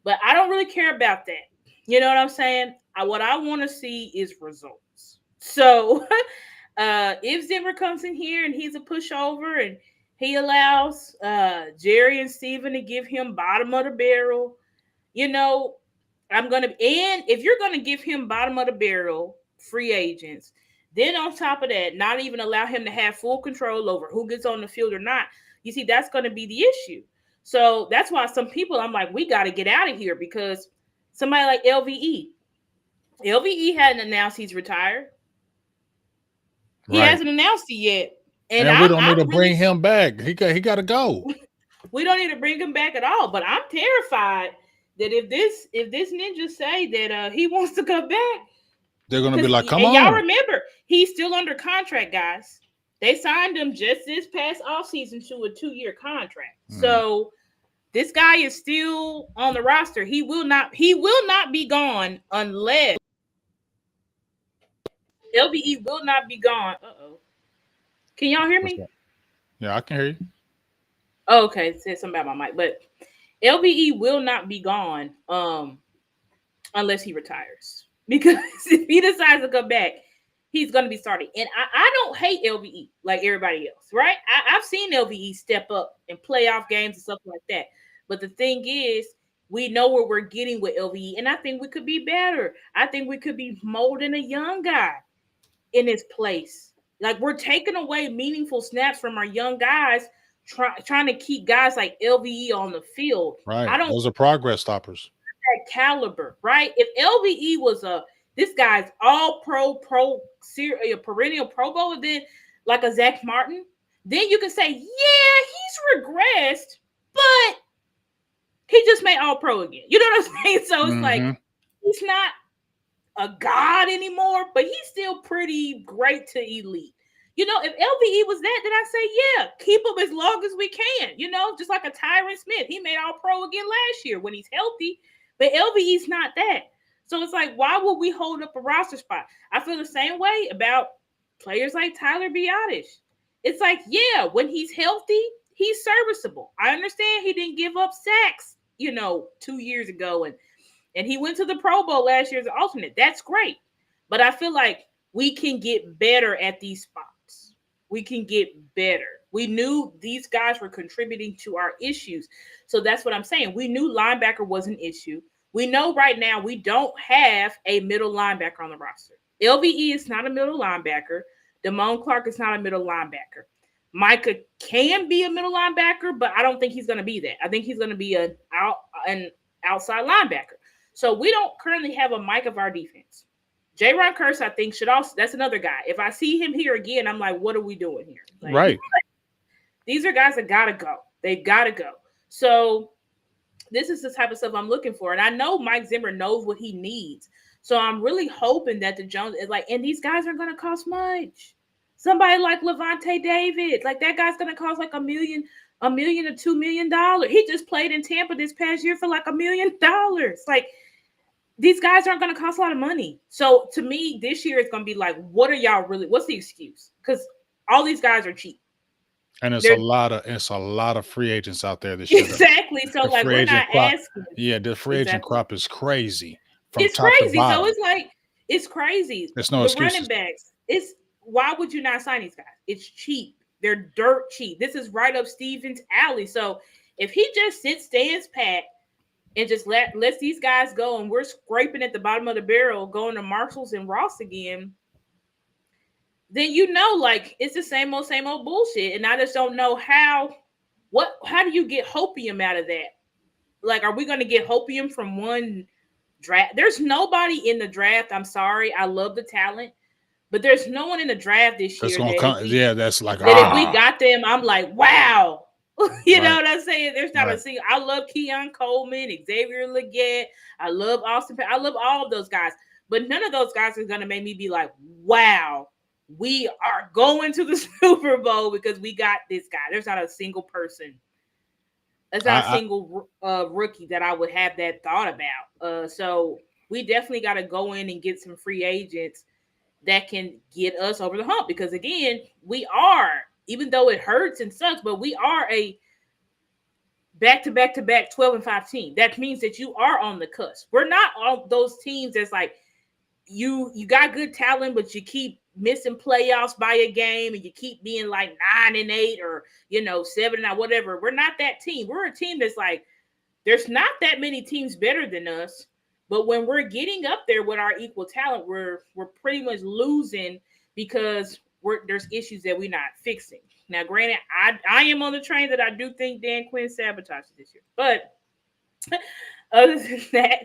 But I don't really care about that. You know what I'm saying? What I want to see is results. So if Zimmer comes in here and he's a pushover and he allows Jerry and Steven to give him bottom of the barrel, you know, I'm gonna and if you're gonna give him bottom of the barrel free agents, then on top of that, not even allow him to have full control over who gets on the field or not. You see, that's gonna be the issue. So that's why some people I'm like, we gotta get out of here because somebody like LVE. LVE hadn't announced he's retired. He Right. hasn't announced it yet. And And we don't need to I'm really bring him back. He got to go. we don't need to bring him back at all. But I'm terrified that if this ninja say that he wants to come back, They're gonna be because like, come and y'all on. remember he's still under contract, guys. They signed him just this past offseason to a 2-year contract. Mm, So this guy is still on the roster. He will not be gone unless LVE will not be gone. Uh-oh. Can y'all hear what's me? that? Yeah, I can hear you. Oh, okay, it said something about my mic. But LVE will not be gone unless he retires. Because if he decides to come back, he's going to be starting. And I don't hate LVE like everybody else, right? I've seen LVE step up in playoff games and stuff like that. But the thing is, we know what we're getting with LVE. And I think we could be better. I think we could be molding a young guy in his place. Like we're taking away meaningful snaps from our young guys, trying to keep guys like LVE on the field. I Right. don't Those are progress stoppers. that caliber, right? If LVE was this guy's all a perennial Pro Bowler, then like a Zach Martin, then you can say, yeah, he's regressed, but he just made all pro again. You know what I'm saying? So it's like Hmm. he's not a god anymore, but he's still pretty great to elite. You know, if LVE was that, then I say, yeah, keep him as long as we can. You know, just like a Tyron Smith. He made all pro again last year when he's healthy, but LVE's not that. So it's like, why would we hold up a roster spot? I feel the same way about players like Tyler Biotish. It's like, yeah, when he's healthy, he's serviceable. I understand he didn't give up sacks, 2 years ago, and he went to the Pro Bowl last year as an alternate. That's great. But I feel like we can get better at these spots. We can get better. We knew these guys were contributing to our issues. So that's what I'm saying. We knew linebacker was an issue. We know right now we don't have a middle linebacker on the roster. LVE is not a middle linebacker. Damone Clark is not a middle linebacker. Micah can be a middle linebacker, but I don't think he's going to be that. I think he's going to be an outside linebacker. So we don't currently have a Mike of our defense. J. Ron Curse, I think, should also. That's another guy. If I see him here again, I'm like, what are we doing here? Like, Right. these are guys that gotta go. They've gotta go. So this is the type of stuff I'm looking for, and I know Mike Zimmer knows what he needs. So I'm really hoping that the Jones is like, and these guys aren't gonna cost much. Somebody like Levante David, like that guy's gonna cost like $1 million to $2 million. He just played in Tampa this past year for like $1 million. Like these guys aren't going to cost a lot of money. So to me, this year is going to be like, what are y'all really? What's the excuse? Because all these guys are cheap. And it's a They're lot of free agents out there this year. exactly. So The like, free we're agent not crop, asking yeah, the free agent exactly. crop is crazy from It's top to crazy. So bottom. it's like it's crazy. There's no The running excuses. backs. It's why would you not sign these guys? It's cheap. They're dirt cheap. This is right up Steven's alley. So if he just stands pat, and just lets these guys go, and we're scraping at the bottom of the barrel, going to Marshalls and Ross again, then like it's the same old bullshit. And I just don't know how do you get hopium out of that? Like, are we going to get hopium from one draft? There's nobody in the draft. I'm sorry, I love the talent, but there's no one in the draft this That's year gonna that come. Yeah, that's like if we got them, I'm like, wow. You know right, what I'm saying? There's not a right. single. I love Keon Coleman, Xavier Leggett. I love Austin. I love all of those guys, but none of those guys are gonna make me be like, wow, we are going to the Super Bowl because we got this guy. There's not a single person. There's not a I single rookie that I would have that thought about. So we definitely got to go in and get some free agents that can get us over the hump. Because again, we are, even though it hurts and sucks, but we are a back to back to back 12-5 team. That means that you are on the cusp. We're not all those teams that's like you got good talent, but you keep missing playoffs by a game and you keep being like 9-8 or 7-9, whatever. We're not that team. We're a team that's like there's not that many teams better than us, but when we're getting up there with our equal talent, we're pretty much losing because there's issues that we're not fixing. Now, granted, I am on the train that I do think Dan Quinn sabotages this year, but other than that,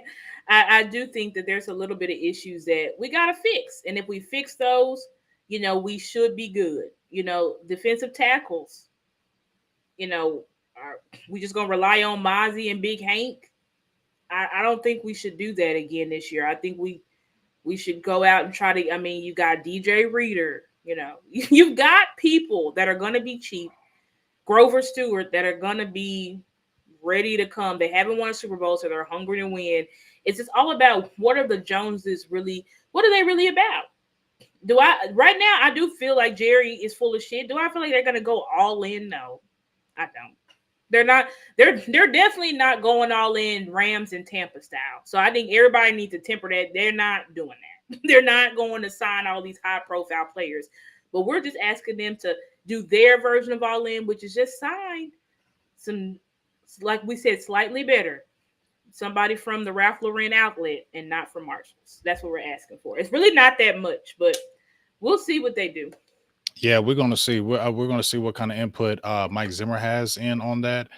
I do think that there's a little bit of issues that we gotta fix, and if we fix those, we should be good. Defensive tackles, are we just gonna rely on Mozzie and Big Hank? I don't think we should do that again this year. I think we should go out and try to. I mean, you got DJ Reader. You've got people that are gonna be cheap. Grover Stewart that are gonna be ready to come. They haven't won a Super Bowl, so they're hungry to win. It's just all about what are the Joneses really? What are they really about? Do I right now? I do feel like Jerry is full of shit. Do I feel like they're gonna go all in? No, I don't. They're not. They're definitely not going all in Rams and Tampa style. So I think everybody needs to temper that. They're not doing that. They're not going to sign all these high profile players. But we're just asking them to do their version of all in, which is just sign some, like we said, slightly better. Somebody from the Ralph Lauren outlet and not from Marshalls. That's what we're asking for. It's really not that much, but we'll see what they do. Yeah, we're gonna see. We're gonna see what kind of input Mike Zimmer has in on that.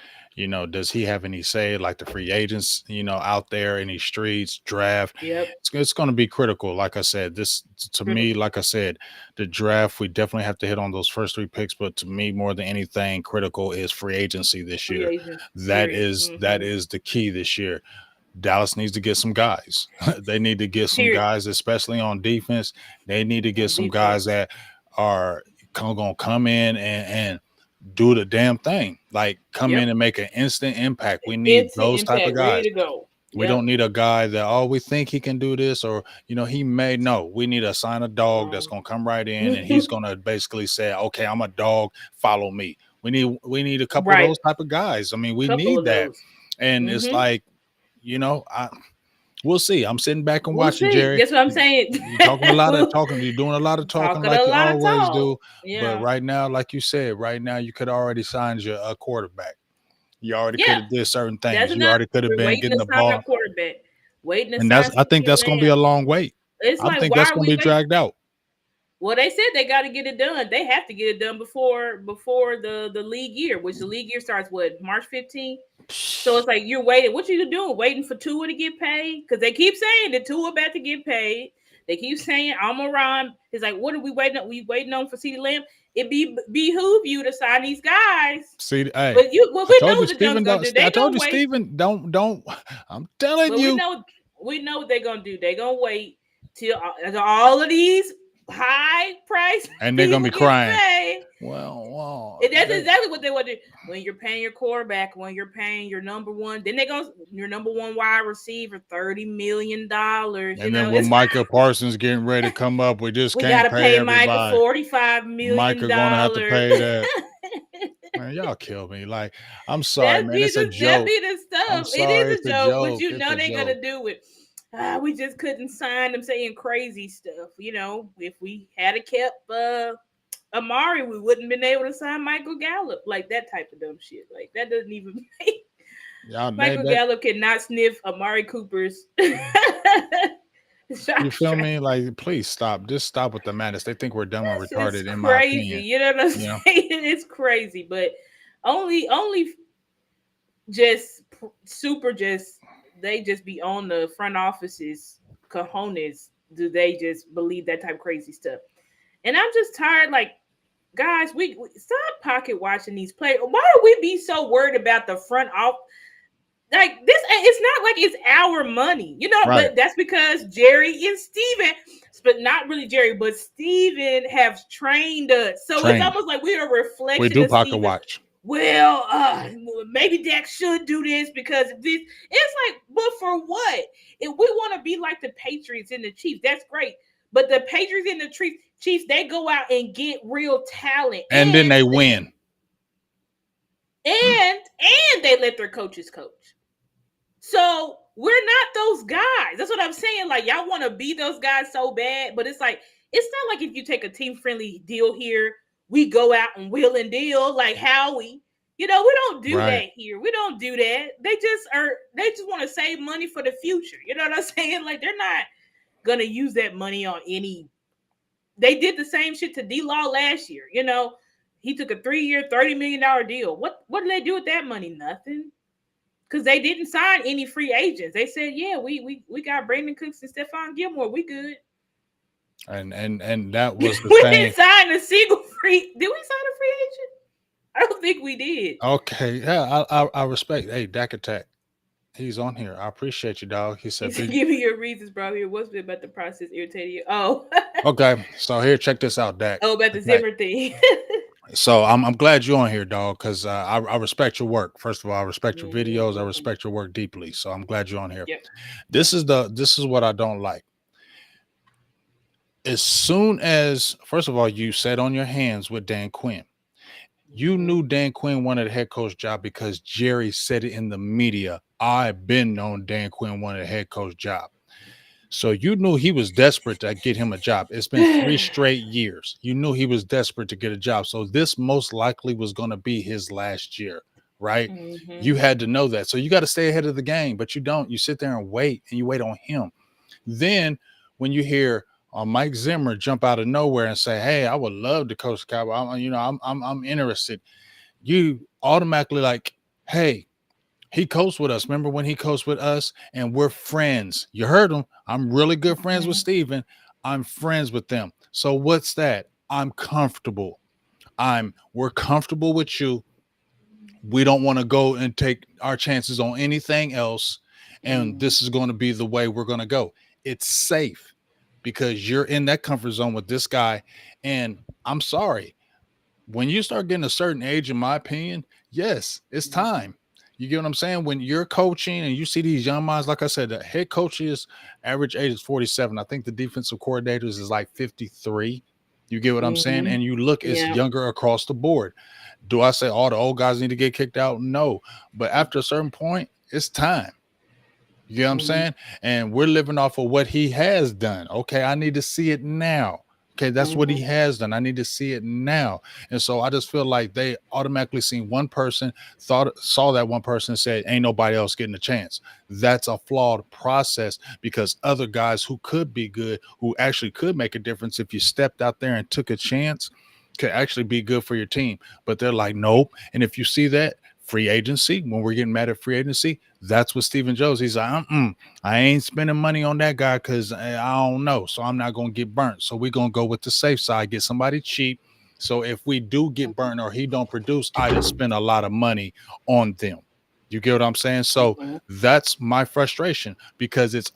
Does he have any say, like the free agents, out there in these streets, draft? Yep, It's going to be critical. Like I said, this to me, critical like I said, the draft, we definitely have to hit on those first three picks. But to me, more than anything, critical is free agency this free year. agents. That Period. is that is the key this year. Dallas needs to get some guys. They need to get some Period. guys, especially on defense. They need to get On some guys defense. that are gonna come in and do the damn thing. Like come in Yep. and make an instant impact. We need Instant those type of impact. Ready guys. to go. We Yep. don't need a guy that we think he can do this or he may no. We need to sign a dog that's Um, gonna come right in and he's gonna basically say, okay, I'm a dog, follow me. We need a couple of right. those type of guys. I mean, we Couple need of that. those. And it's Mm-hmm. like, I we'll see. I'm sitting back and We'll watching see. Jerry. That's what I'm saying. You talking a lot of We'll- talking. You're doing a lot of talking Talking like a you lot of always talk. do. But Yeah. right now, like you said, right now you could already signed your quarterback. You already could Yeah. have did certain That's things. You enough. already could have We're been waiting getting to the sign our ball, quarterback. Waiting to and sign I think CD that's going to be Lamb. a long wait. It's I like, think why that's are going to we be waiting? dragged out. Well, they said they got to get it done. They have to get it done before the league year, which the league year starts what March 15th. So it's like you're waiting. What you doing? Waiting for Tua to get paid? Because they keep saying that Tua about to get paid. They keep saying Almiron is like, what are we waiting on? We waiting on for CeeDee Lamb? It behoove you to sign these guys. See, hey, But what I we know know you, what the Jones Steven. gonna Don't. do. I They told gonna you, wait. Steven. Don't. I'm telling But you. we know what they're gonna do. They're gonna wait till all of these high price And they're going people to be get crying. paid. Well, And that's exactly what they want to do. When you're paying your quarterback, when you're paying your number one, then they go your number one wide receiver $30 million. and then when It's Micah Parsons getting ready to come up, we just we can't gotta pay pay Micah everybody. $45 million. Micah going to have to pay that. Man, y'all kill me. Like, I'm sorry, man. It's a That joke. be the I'm stuff. It sorry. is It's a a joke, but joke. you It's know a they're joke. gonna do it. We just couldn't sign them saying crazy stuff. If we had a kept Amari, we wouldn't been able to sign Michael Gallup. Like that type of dumb shit. Like that doesn't even make Y'all, Michael Gallup cannot sniff Amari Cooper's you shot feel strap. me? Like, please stop. Just stop with the madness. They think we're dumb and It's retarded, in my crazy. opinion. You know what I'm You saying? know, It's crazy, but only just super just they just be on the front office's cojones. Do they just believe that type of crazy stuff? And I'm just tired. Like, guys, we stop pocket watching these players. Why do we be so worried about the front off? Like this, it's not like it's our money, right? but that's because Jerry and Steven, but not really Jerry, but Steven have trained us. So it's Trained. almost like we're a We reflection do of pocket Steven. watch. Well, maybe Dak should do this because of this. It's like, but for what? If we want to be like the Patriots and the Chiefs, that's great. But the Patriots and the Chiefs, they go out and get real talent, And then they win. and they let their coaches coach. So we're not those guys. That's what I'm saying. Like, y'all want to be those guys so bad, but it's like, it's not like if you take a team friendly deal here, we go out and wheel and deal like Howie. We don't do Right. that here. We don't do that. They just want to save money for the future. You know what I'm saying? Like, they're not gonna use that money on any. They did the same shit to D-Law last year. He took a 3-year, $30 million deal. What did they do with that money? Nothing. Because they didn't sign any free agents. They said, yeah, we got Brandon Cooks and Stephon Gilmore. We good. And that was the We thing. didn't sign a single free. Did we sign a free agent? I don't think we did. Okay, yeah, I respect. Hey, Dak Attack, he's on here. I appreciate you, dog. He He said, said, "Big." give me your reasons, bro. Here, what's about the process irritating you? Oh, Okay, so here, check this out, Dak oh, about the Attack. Zimmer thing. So I'm glad you're on here, dog, because I respect your work. First of all, I respect your videos. I Mhm. respect your work deeply. So I'm glad you're on here. Yep. This Yep. is this is what I don't like. As soon as, first of all, you sat on your hands with Dan Quinn. You Mhm. knew Dan Quinn wanted a head coach job because Jerry said it in the media. I've been known Dan Quinn wanted a head coach job. So you knew he was desperate to get him a job. It's been 3 straight years. You knew he was desperate to get a job. So this most likely was going to be his last year, right? Mhm. You had to know that. So you got to stay ahead of the game, but you don't. You sit there and you wait on him. Then when you hear Mike Zimmer jump out of nowhere and say, "Hey, I would love to coach the Cowboys. I'm interested." You automatically like, "Hey, he coached with us. Remember when he coached with us? And we're friends. You heard him. I'm really good friends with Mhm. Steven. I'm friends with them. So what's that? I'm comfortable. We're comfortable with you. We don't want to go and take our chances on anything else. And Mhm. this is going to be the way we're going to go. It's safe because you're in that comfort zone with this guy. And I'm sorry, when you start getting a certain age, in my opinion, yes, it's Mhm. time. You get what I'm saying? When you're coaching and you see these young minds, like I said, the head coaches average age is 47. I think the defensive coordinators is like 53. You get what I'm saying? Mhm. And you look, it's Yeah. younger across the board. Do I say all the old guys need to get kicked out? No. But after a certain point, it's time. You get what I'm Mhm. saying? And we're living off of what he has done. Okay, I need to see it now. Okay, that's what he Mhm. has done. I need to see it now. And so I just feel like they automatically seen one person, saw that one person and said, ain't nobody else getting a chance. That's a flawed process because other guys who could be good, who actually could make a difference if you stepped out there and took a chance, could actually be good for your team. But they're like, nope. And if you see that, free agency, when we're getting mad at free agency, that's what Stephen Jones. He's like, I ain't spending money on that guy because I don't know. So I'm not going to get burnt. So we're going to go with the safe side, get somebody cheap. So if we do get burnt or he don't produce, I didn't spend a lot of money on them. You get what I'm saying? So Mhm. that's my frustration because it's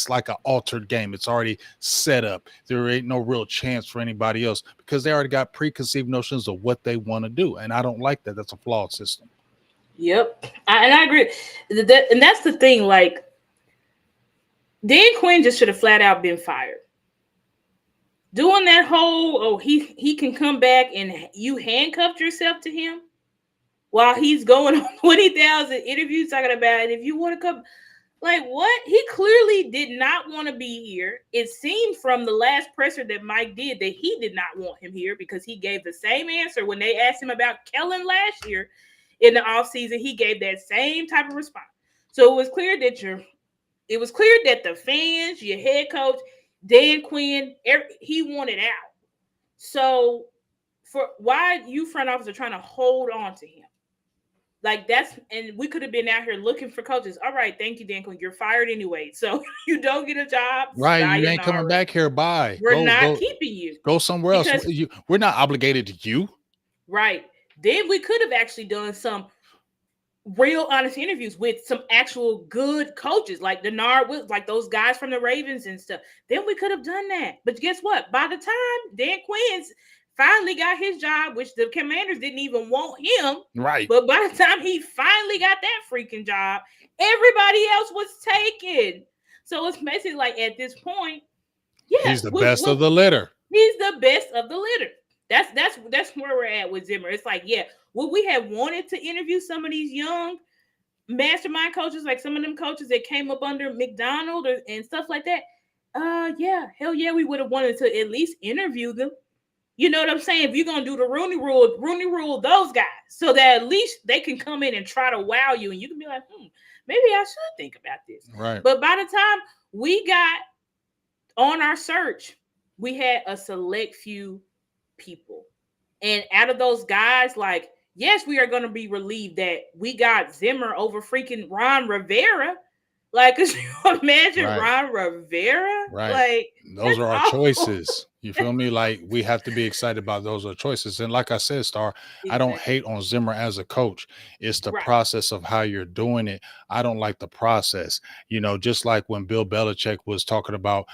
like an altered game. It's already set up. There ain't no real chance for anybody else because they already got preconceived notions of what they want to do. And I don't like that. That's a flawed system. Yep. And I agree. And that's the thing. Like, Dan Quinn just should have flat out been fired. Doing that whole, oh, he can come back and you handcuffed yourself to him while he's going on 20,000 interviews talking about, if you want to come. Like, what? He clearly did not want to be here. It seemed from the last presser that Mike did that he did not want him here because he gave the same answer when they asked him about Kellen last year in the offseason. He gave that same type of response. So it was clear that the fans, your head coach, Dan Quinn, he wanted out. So for why you front office are trying to hold on to him? Like, and we could have been out here looking for coaches. All right, thank you, Dan Quinn. You're fired anyway. So you don't get a job, Right. You ain't coming sayonara. back here. Bye. We're not keeping you. Go somewhere else. Because We're not obligated to you. right. Then we could have actually done some real honest interviews with some actual good coaches like Denard, like those guys from the Ravens and stuff. Then we could have done that. But guess what? By the time Dan Quinn's finally got his job, which the Commanders didn't even want him, Right. but by the time he finally got that freaking job, everybody else was taken. So it's basically like at this point, Yeah, He's the best of the litter. he's the best of the litter. That's where we're at with Zimmer. It's like, yeah, would we have wanted to interview some of these young mastermind coaches, like some of them coaches that came up under McDonald and stuff like that? Yeah, hell yeah, we would have wanted to at least interview them. You know what I'm saying? If you're gonna do the Rooney rule those guys, so that at least they can come in and try to wow you, and you can be like, maybe I should think about this. Right. But by the time we got on our search, we had a select few people. And out of those guys, like, yes, we are going to be relieved that we got Zimmer over freaking Ron Rivera. Like, could you imagine Right. Ron Rivera? Right. Like, Those that's are our awful. choices. You feel me? Like we have to be excited about those are choices. And like I said, Star, I don't Exactly. hate on Zimmer as a coach. It's the Right. process of how you're doing it. I don't like the process. Just like when Bill Belichick was talking about,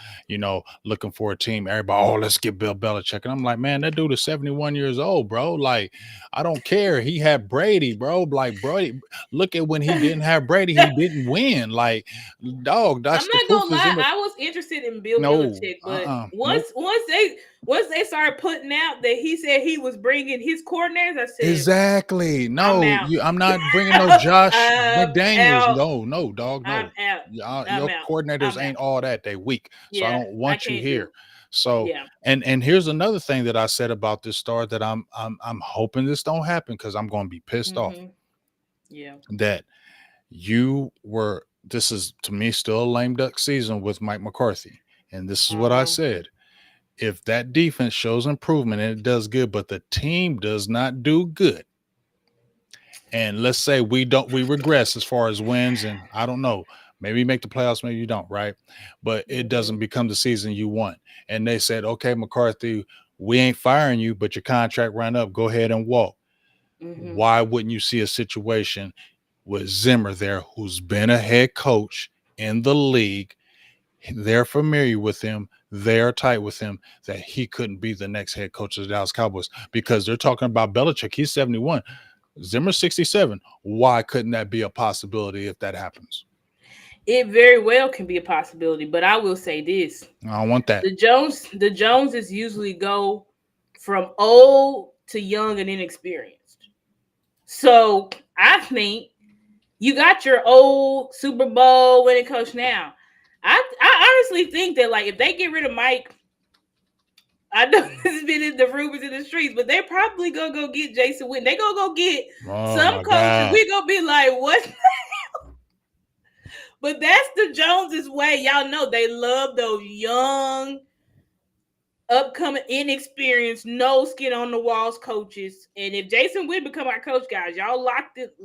looking for a team, everybody, oh, let's get Bill Belichick. And I'm like, man, that dude is 71 years old, bro. Like, I don't care. He had Brady, bro. Like, Brady, look at when he didn't have Brady, he didn't win. Like, dog, I'm that's the not proof gonna is lie, in the I was interested in Bill no, Belichick, but nope. once they started putting out that he said he was bringing his coordinators, I said, Exactly. I'm No, out. I'm not bringing no Josh I'm McDaniels. out. No, no, dog, I'm no. out. I'm Your out. coordinators I'm out. ain't all that. They weak. So I Yeah, don't I want you can't do here. it. So Yeah. and here's another thing that I said about this star that I'm hoping this don't happen because I'm gonna be pissed off Mm-hmm. Yeah. that this is to me still a lame duck season with Mike McCarthy. And this is what I Uh-huh. said. If that defense shows improvement and it does good, but the team does not do good, and let's say we regress as far as wins, and I don't know, maybe you make the playoffs, maybe you don't, right? But it Mm-hmm. doesn't become the season you want. And they said, okay, McCarthy, we ain't firing you, but your contract ran up. Go ahead and walk. Mm-hmm. Why wouldn't you see a situation with Zimmer there, who's been a head coach in the league? They're familiar with him. They're tight with him that he couldn't be the next head coach of the Dallas Cowboys because they're talking about Belichick. He's 71. Zimmer 67. Why couldn't that be a possibility if that happens? It very well can be a possibility, but I will say this. I don't want that. The Joneses usually go from old to young and inexperienced. So I think you got your old Super Bowl winning coach now. I honestly think that, like, if they get rid of Mike, I know this has been in the rumors in the streets, but they probably gonna go get Jason Witten. They gonna go get Oh some my coaches. God. We gonna be like, what? But that's the Joneses way. Y'all know they love those young, upcoming, inexperienced, no skin on the walls coaches. And if Jason Witten become our coach, guys, y'all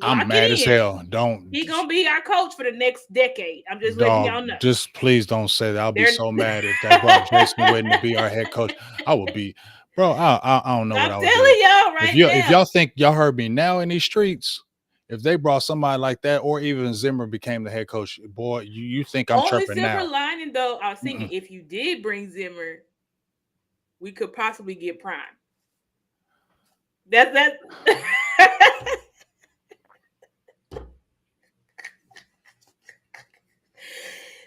I'm lock mad as it in. hell. Don't He gonna be our coach for the next decade. I'm just letting dog. y'all know. Just please don't say that. I'll be They're so mad if they brought Jason Witten to be our head coach. I would be, bro. I don't know what I'm I would do. telling y'all If right you if now. y'all think y'all heard me now in these streets, if they brought somebody like that, or even Zimmer became the head coach, boy, you think I'm Only chirping silver now? lining though, I was thinking Mm-mm. if you did bring Zimmer, we could possibly get Prime. That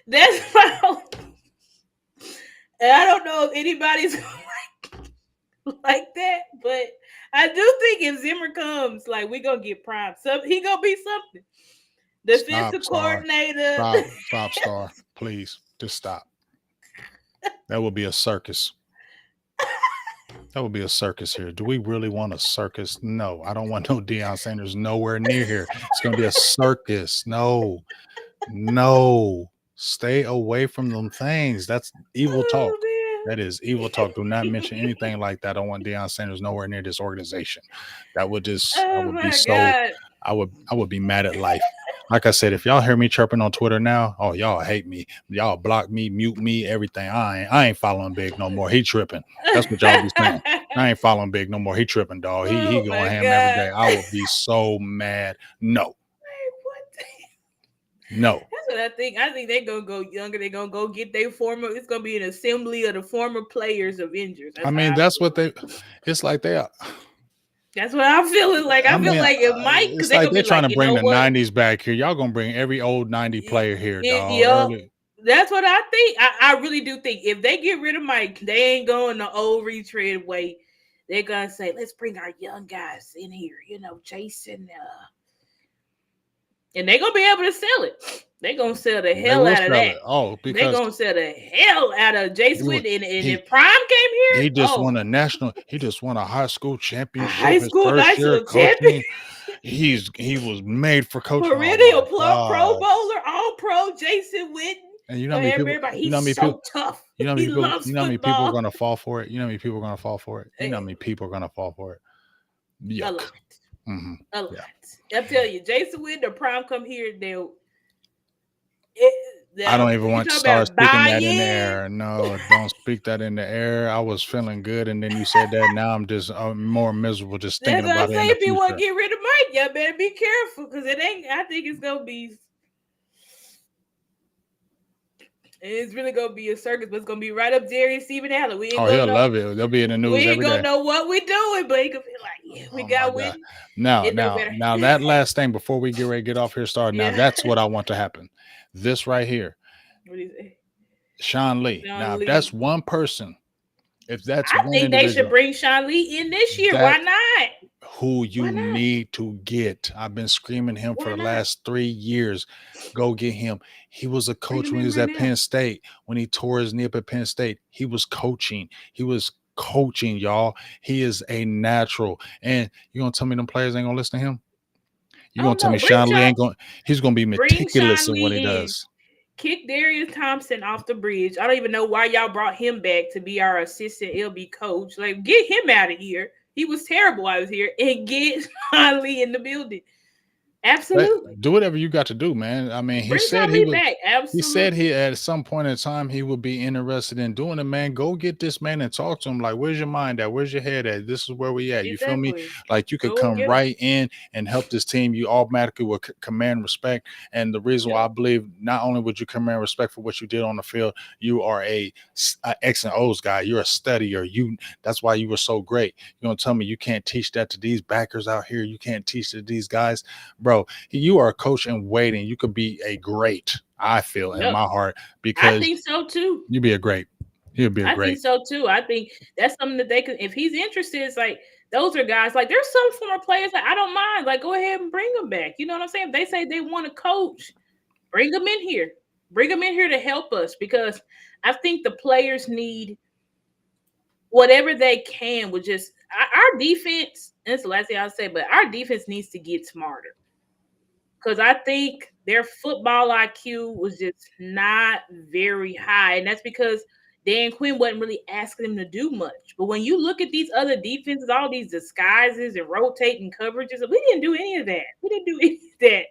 that's my. And I don't know if anybody's like that, but I do think if Zimmer comes, like, we gonna get Prime. So he gonna be something. Stop, Defensive Star. coordinator. Stop, Star. Please, just stop. That would be a circus. That would be a circus here. Do we really want a circus? No, I don't want no Deion Sanders nowhere near here. It's going to be a circus. No, no. Stay away from them things. That's evil talk. Oh That is evil talk. Do not mention anything like that. I don't want Deion Sanders nowhere near this organization. I oh would be my so, god. I would be mad at life. Like I said, if y'all hear me chirping on Twitter now, oh, y'all hate me. Y'all block me, mute me, everything. I ain't following Big no more. He tripping. That's what y'all be saying. I ain't following Big no more. He tripping, dog. He Oh going my ham every god. day. I will be so mad. No, What? no. That's what I think. I think they're gonna go younger. They're gonna go get their former. It's gonna be an assembly of the former players Avengers. I That's how mean, I that's feel. what they. It's like they are. That's what I'm feeling like. I I feel mean, like if Mike, because it's they're like gonna they're be trying like, to you bring know the what? '90s back here. Y'all gonna bring every old '90 player here, dog. Yup. Early. That's what I think. I really do think if they get rid of Mike, they ain't going the old retread way. They're gonna say, let's bring our young guys in here, Jason, and they gonna be able to sell it. They gonna sell the They hell will out of sell that. it. Oh, They because gonna sell the hell out of he was Jason, and he if Prime came here, he just oh, won a national. He just won a high school a championship high his school first year national champion, coaching. He was made for coaching. Oh perennial my Pro god! Bowler, All Pro, Jason Witten. And you know So how many people. everybody, You know how he's many people. so tough. You know how many He people. loves You know how many people are football. gonna fall for it. You know how many people are gonna fall for it. You know how Eh, many people are gonna fall for it. A Yuck. lot. Hmm. A lot. Yeah. I'm telling you, Jason Witten, the Prime come here, it, I now don't even you want to talk start about speaking that in the buy-in. air. No, don't speak that in the air. I was feeling good, and then you said that. Now I'm just more miserable just That's thinking what I'm about it in saying. the If you want to future. get rid of Mike, y'all better be careful because it ain't. I think it's gonna be. It's really gonna be a circus, but it's gonna be right up there in Stephen Allen. We ain't Oh, gonna he'll know. love it. They'll be in the news We ain't every gonna day. know what we doing, but he gonna be like, "Yeah, we Oh my got god. Witten. Now, It don't now, matter." now that last thing before we get ready to get off here, start. Now Yeah. that's what I want to happen. This right here, What do you say, Sean Lee. Now, Sean if that's Lee? one person, if that's I one think they should individual, bring Sean Lee in this year. Why that's not? who Why you not? need to get. I've been screaming him for Why the not? last 3 years. Go get him. He was a Bring coach him when he in was right at now. Penn State. When he tore his knee up at Penn State, he was coaching. He was coaching, y'all. He is a natural. And you gonna tell me them players ain't gonna listen to him? You Oh gonna tell no, me Sean Lee ain't going? He's gonna be Bring meticulous Sean in what he Lee in. does. Kick Darius Thompson off the bridge. I don't even know why y'all brought him back to be our assistant LB coach. Like, get him out of here. He was terrible while I was here. And get Sean Lee in the building. Absolutely. Do whatever you got to do, man. I mean, he Bring said Sean he Lee would. back. He said Absolutely. he at some point in time he would be interested in doing it, man. Go get this man and talk to him. Like, where's your mind at? Where's your head at? This is where we at. You feel me? Exactly. Like you could Go and come get him. right in and help this team. You automatically will command respect. And the reason why Yep. I believe not only would you command respect for what you did on the field, you are a X and O's guy. You're a studier. You That's why you were so great. You gonna tell me you can't teach that to these backers out here? You can't teach it to these guys, bro. You are a coach in waiting. You could be a great, I feel in Yep. my heart, I because think so too. you'd be a great. You'd be a I think great. so too. I think that's something that they can, if he's interested, it's like those are guys like there's some former players that I don't mind. Like, go ahead and bring them back. You know what I'm saying? If they say they want to coach, bring them in here. Bring them in here to help us because I think the players need whatever they can with just our defense. And that's the last thing I'll say, but our defense needs to get smarter because I think their football IQ was just not very high, and that's because Dan Quinn wasn't really asking them to do much. But when you look at these other defenses, all these disguises and rotating coverages, we didn't do any of that. We didn't do any of that.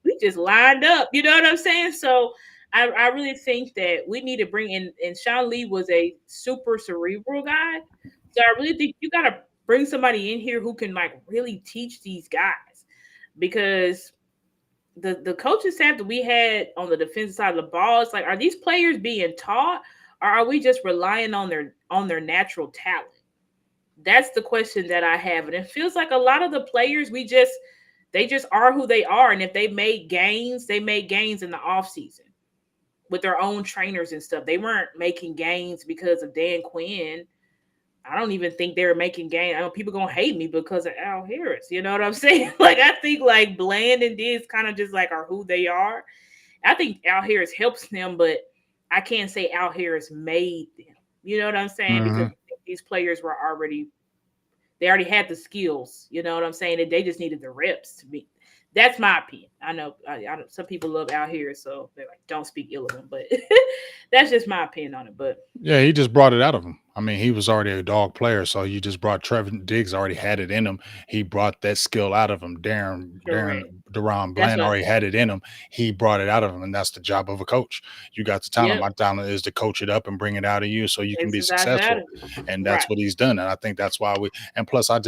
We just lined up. You know what I'm saying? So I really think that we need to bring in. And Sean Lee was a super cerebral guy, so I really think you got to bring somebody in here who can like really teach these guys because the coaching staff that we had on the defensive side of the ball, it's like, are these players being taught or are we just relying on their natural talent? That's the question that I have. And it feels like a lot of the players they just are who they are. And if they made gains in the off season with their own trainers and stuff. They weren't making gains because of Dan Quinn. I don't even think they were making gains. I know people gonna hate me because of Al Harris. You know what I'm saying? Like I think like Bland and Diggs kind of just like are who they are. I think Al Harris helps them, but I can't say Al Harris made them. You know what I'm saying? Because Hmm. I think these players were already they already had the skills. You know what I'm saying? And they just needed the reps to be. That's my opinion. I know some people love Al Harris, so they're like, don't speak ill of him, but that's just my opinion on it. But Yeah, he just brought it out of him. I mean, he was already a dog player, so you just brought Trevor Diggs already had it in him. He brought that skill out of him. correct. Deron That's Bland what. already had it in him. He brought it out of him, and that's the job of a coach. You got the talent. Yep. My talent is to coach it up and bring it out of you so you can It's be exactly out successful. of it. And that's Right. what he's done. And I think that's why we. And plus, I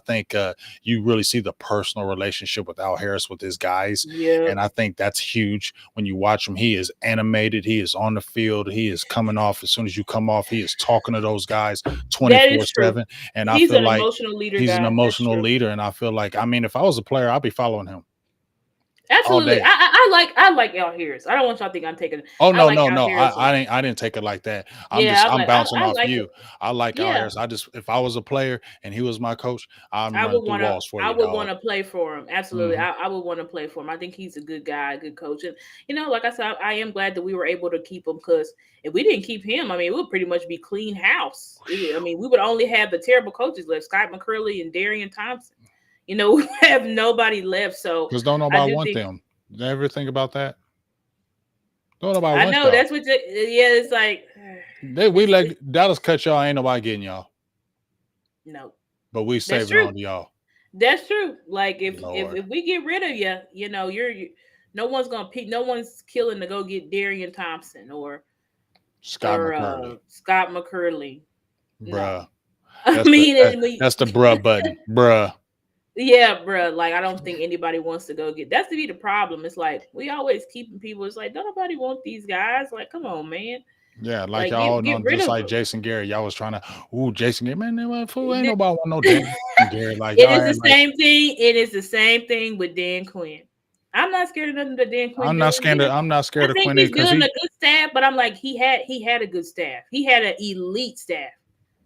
think you really see the personal relationship with Al Harris with his guys, Yep. and I think that's huge when you watch him. He is animated. He is on the field. He is coming off as soon as you come off. He is talking to those guys That is 24/7. true. And I He's feel an like emotional leader he's an guy. That's emotional true. leader. And I feel like, I mean, if I was a player, I'd be following him. all Absolutely. day. I like Al Harris. I don't want y'all to think I'm taking. Oh I no, like no, Al no. Harris a lot. I didn't take it like that. Yeah, I'm bouncing I off like it. you. I like Al Yeah, Harris. I just if I was a player and he was my coach, I'm I running would through wanna walls for I you, would dog. wanna play for him. Absolutely. Hmm. I would wanna play for him. I think he's a good guy, a good coach. And like I said, I am glad that we were able to keep him because if we didn't keep him, I mean, it would pretty much be clean house. I mean, we would only have the terrible coaches left, Scott McCurley and Darian Thompson. We have nobody left. So Because don't I nobody do want think them. Did you ever think about that? Don't nobody I want know y'all. that's what yeah, it's like We it's let Dallas cut y'all. Ain't nobody getting y'all, no. but we That's saving true. on to y'all. That's true. Like Lord, if we get rid of you, no one's gonna pick. No one's killing to go get Darian Thompson Scott or McCurley, Scott McCurley. No, bruh. I mean, That's the bruh button, bruh. yeah, bro. Like I don't think anybody wants to go get. That's to be the problem. It's like we always keeping people. It's like don't nobody want these guys. Like come on, man. Yeah, like Like y'all holding get on, rid just of like them. Jason Garrett. Y'all was trying to, ooh, Jason Garrett, man, fool, ain't it nobody want no damn Jason Garrett. Like y'all is the act like same thing. It is the same thing with Dan Quinn. I'm not scared of nothing that Dan Quinn doing. I'm not scared I of think Quinn he's because building a he good staff, but I'm like he had a good staff. He had an elite staff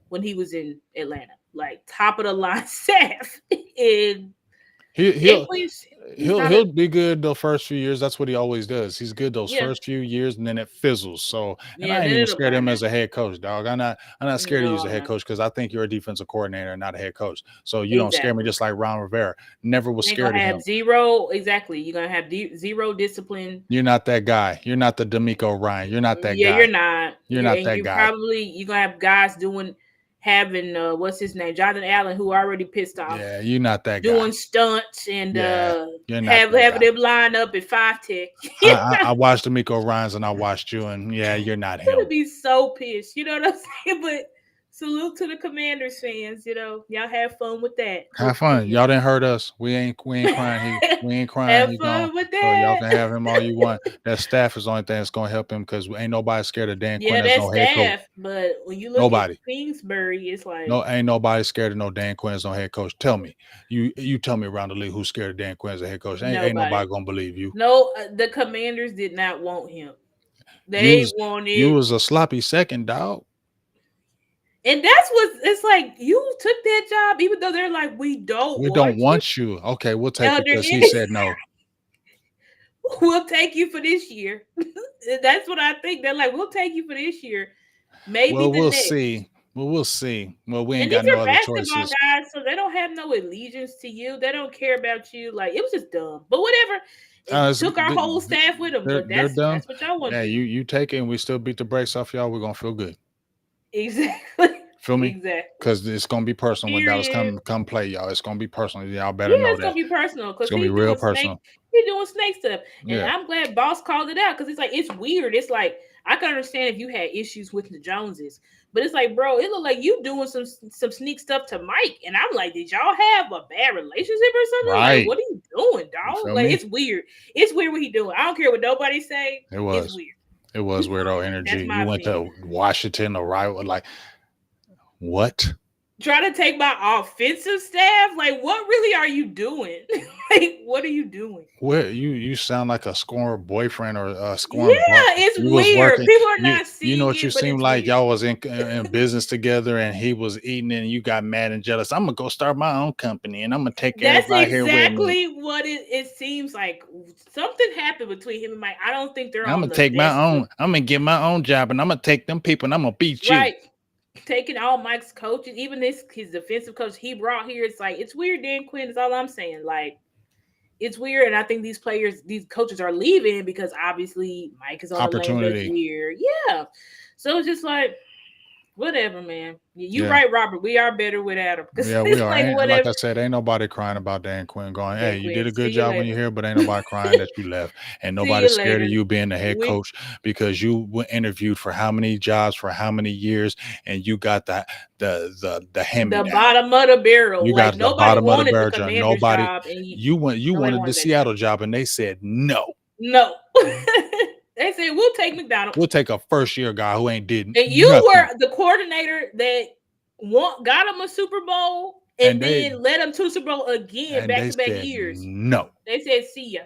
when he was in Atlanta, like top of the line staff. And he Dan he'll Quinn's he's not he'll a be good the first few years. That's what he always does. He's good those yeah first few years, and then it fizzles. So, and yeah. I ain't Then even it'll scared of him burn as out. a head coach, dog. I'm not scared to No, use a I'm head not coach because I think you're a defensive coordinator, and not a head coach. So you don't scare me exactly. just like Ron Rivera. Never was You ain't scared gonna of have him. zero exactly. You're gonna have zero discipline. You're not that guy. You're not the D'Amico Ryan. You're not that Yeah, you're guy. not. You're not And that you're guy. probably you're gonna have guys having what's his name, Jonathan Allen, who already pissed off Yeah, you're not that guy. doing stunts and Yeah, you're not have that having guy. them line up at 5 tech. I watched D'Amico Ryans and I watched you, and yeah, you're not Gonna him. be so pissed. You know what I'm saying? But salute to the Commanders fans. Y'all have fun with that. Have Hopefully, fun. Y'all didn't hurt us. We ain't crying. We ain't crying. have He gone. fun with So y'all that. can have him all you want. That staff is the only thing that's gonna help him because ain't nobody scared of Dan Quinn Yeah, as that no head coach. staff. But when you look at Nobody. Kingsbury, it's like No, ain't nobody scared of no Dan Quinn as no head coach. Tell me. You tell me around the league who's scared of Dan Quinn as a head coach. Ain't nobody. nobody gonna believe you. No, the Commanders did not want him. You They was you wanted, was a sloppy second, dog. and that's what it's like. You took that job, even though they're like, we don't We don't want you, want you. Okay, we'll take you Elder because he Ennis. said no. We'll take you for this year. That's what I think. They're like, we'll take you for this year, maybe Well, the we'll next. see. Well, we'll see. Well, we ain't And these got no are other basketball choices. guys, so they don't have no allegiance to you. They don't care about you. Like it was just dumb. But whatever. It took our whole staff with them, but They're dumb. that's what y'all want Yeah, to do. you take it, and we still beat the brakes off y'all. We're gonna feel good. Exactly. Feel me? Exactly. Because it's gonna be personal when Dallas Period. come play y'all. It's gonna be personal. Y'all Yeah, better know it's gonna that. be personal It's because gonna be real personal. he doing snake stuff, and Yeah. I'm glad Boss called it out because it's like it's weird. It's like I can understand if you had issues with the Joneses, but it's like, bro, it looked like you doing some sneak stuff to Mike, and I'm like, did y'all have a bad relationship or something? Like, Right. what are you doing, You dog? feel Like, me? it's weird. It's weird what he doing. I don't care what nobody say. It It's was. weird. It was weirdo That's energy. my You went opinion. to Washington or right like what? Try to take my offensive staff. Like, what really are you doing? Like, what are you doing? Where you sound like a scoring boyfriend or a scoring Yeah, it's you was weird. working. People are not You know seeing what you it, but seem it's like weird. y'all was in business together and he was eating and you got mad and jealous. I'm gonna go start my own company and I'm gonna take That's everybody here with me. exactly what it seems like. Something happened between him and Mike. I don't think they're I'm on gonna the take my best of own. I'm gonna get my own job and I'm gonna take them people and I'm gonna beat you. right. Taking all Mike's coaches, even his defensive coach he brought here. It's like it's weird. Dan Quinn is all I'm saying. Like it's weird, and I think these coaches are leaving because obviously Mike is on the lame duck Opportunity. year. Yeah, so it's just like whatever, man. You Yeah. right, Robert. We are better without him because Yeah, we it's are. like Ain't, like whatever. I said, ain't nobody crying about Dan Quinn going, hey, Dan you did Quinn, a good see you job when later. you're here, but ain't nobody crying that you left. And See nobody's you scared of later. you being the head We coach because you were interviewed for how many jobs for how many years and you got the hand me the down. bottom of the barrel. You Like got the nobody bottom of the wanted the barrel job. commander's Nobody job, and you nobody wanted the wanted that job. Seattle job and they said no. No, they said we'll take McDonald. We'll take a first year guy who ain't did And you nothing. were the coordinator that got him a Super Bowl And and then led him to Super Bowl again back they to back said years. no. They said, "See ya."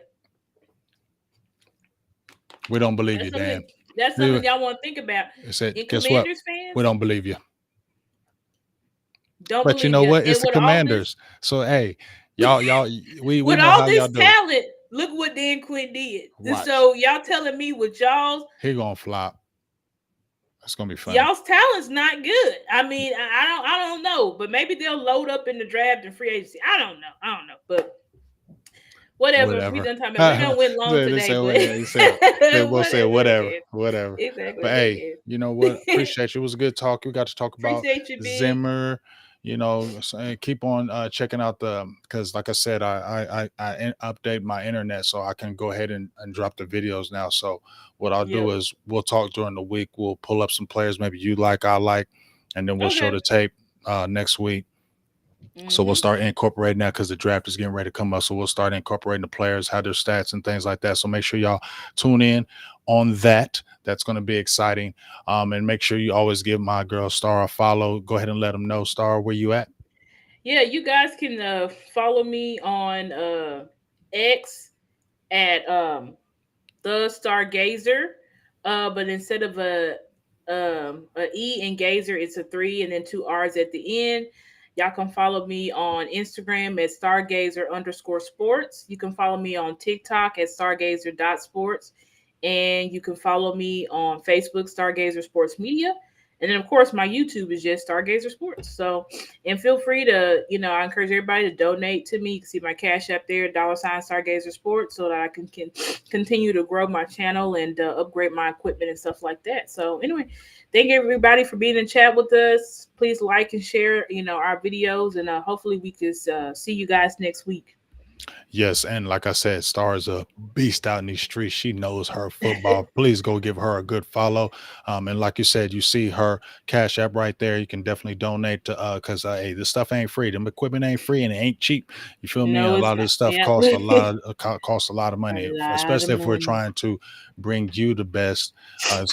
We don't believe That's you, something. Dan. That's We something y'all want to think about. said, And guess what? Commanders We fans don't believe you. don't But you believe know you. what? It's And the Commanders. So hey, y'all, we with know all how this y'all do. talent, look what Dan Quinn did. Watch. So y'all telling me with He gonna flop. It's gonna be funny. y'all's talent's not good. I mean, I don't know, but maybe they'll load up in the draft and free agency. I don't know, but whatever. We Whatever. done talking about. We done went long They today, say but he said they both said whatever. Who whatever, cares? whatever. Exactly. But Who hey, cares? you know what? Appreciate you. It was a good talk. We got to talk about Appreciate you, big. Zimmer. Keep on checking out the because, like I said, update my internet so I can go ahead and drop the videos now. So what I'll do Yep. is we'll talk during the week. We'll pull up some players maybe you like, I like, and then we'll show Okay. the tape next week. So we'll Mm-hmm. start incorporating that because the draft is getting ready to come up. So we'll start incorporating the players, how their stats and things like that. So make sure y'all tune in on that. That's going to be exciting. And make sure you always give my girl Star a follow. Go ahead and let them know, Star, where you at. Yeah, you guys can follow me on X at the Stargazer. But instead of a E in gazer, it's a three and then two R's at the end. Y'all can follow me on Instagram at stargazer_sports. You can follow me on TikTok at stargazer.sports. And you can follow me on Facebook, Stargazer Sports Media. And then, of course, my YouTube is just Stargazer Sports. So, and feel free to, I encourage everybody to donate to me. You can see my cash app there, $ Stargazer Sports, so that I can continue to grow my channel and upgrade my equipment and stuff like that. So, anyway, thank everybody for being in chat with us. Please like and share, our videos, and hopefully we can see you guys next week. Yes, and like I said, Star is a beast out in these streets. She knows her football. Please go give her a good follow. And like you said, you see her cash app right there. You can definitely donate to because hey, this stuff ain't free. Them equipment ain't free and it ain't cheap. You feel me? And No, a it's lot of not. this stuff Yeah. costs a lot of costs a lot of A money, lot of especially if we're money. trying to bring you the best.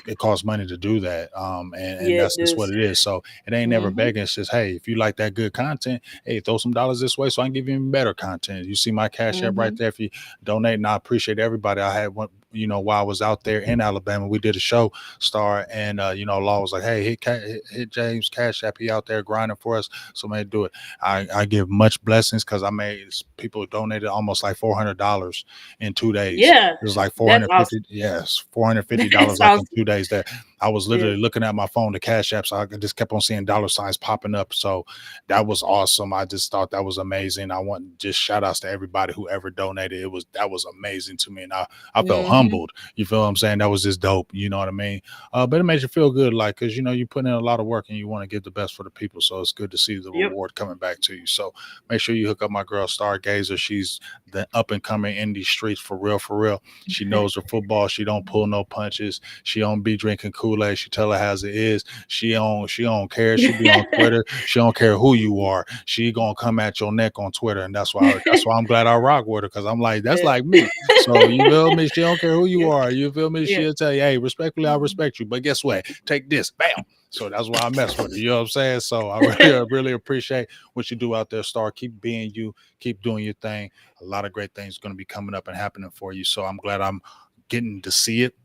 It costs money to do that. And Yeah, it that's just does. what it is. So it ain't never Mm-hmm. begging. It's just hey, if you like that good content, hey, throw some dollars this way so I can give you even better content. You see my cash app right Mm-hmm. there. If you donate, and I appreciate everybody. I had one, while I was out there in Alabama, we did a show, Star, and Law was like, "Hey, hit James Cash App. He out there grinding for us, so man, do it." I give much blessings because I made people donated almost like $400 in 2 days. Yeah, It was like that's awesome. 450, yes, $450 That's like in awesome. 2 days. That I was Yeah. literally looking at my phone, the Cash App, so I just kept on seeing dollar signs popping up. So that was awesome. I just thought that was amazing. I want just shout outs to everybody who ever donated. That was amazing to me. And I felt Mm-hmm. humbled. You feel what I'm saying? That was just dope. You know what I mean? But it made you feel good, like, cause you put in a lot of work and you want to give the best for the people. So it's good to see the Yep. reward coming back to you. So make sure you hook up my girl Stargazer. She's the up and coming in these streets for real, for real. She knows her football. She don't pull no punches. She don't be drinking Kool-Aid. She tell her as it is. She don't care. She be on Twitter. She don't care who you are. She gonna come at your neck on Twitter, and that's why I'm glad I rock with her because I'm like that's Yeah. like me. So you feel me? She don't care who you Yeah. are. You feel me? Yeah. She'll tell you, hey, respectfully, I respect you, but guess what? Take this, bam. So that's why I mess with her. You know what I'm saying? So I really appreciate what you do out there, Star. Keep being you. Keep doing your thing. A lot of great things going to be coming up and happening for you. So I'm glad I'm getting to see it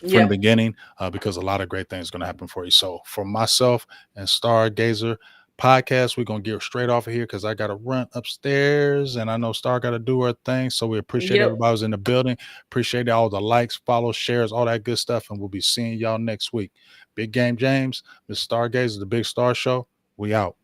from the Yeah. beginning because a lot of great things going to happen for you. So for myself and Stargazer podcast, we're going to get straight off of here because I got to run upstairs and I know Star got to do her thing. So we appreciate Yep. everybody who's in the building. Appreciate all the likes, follows, shares, all that good stuff. And we'll be seeing y'all next week. Big Game James, Mr. Stargazer, the Big Star Show. We out.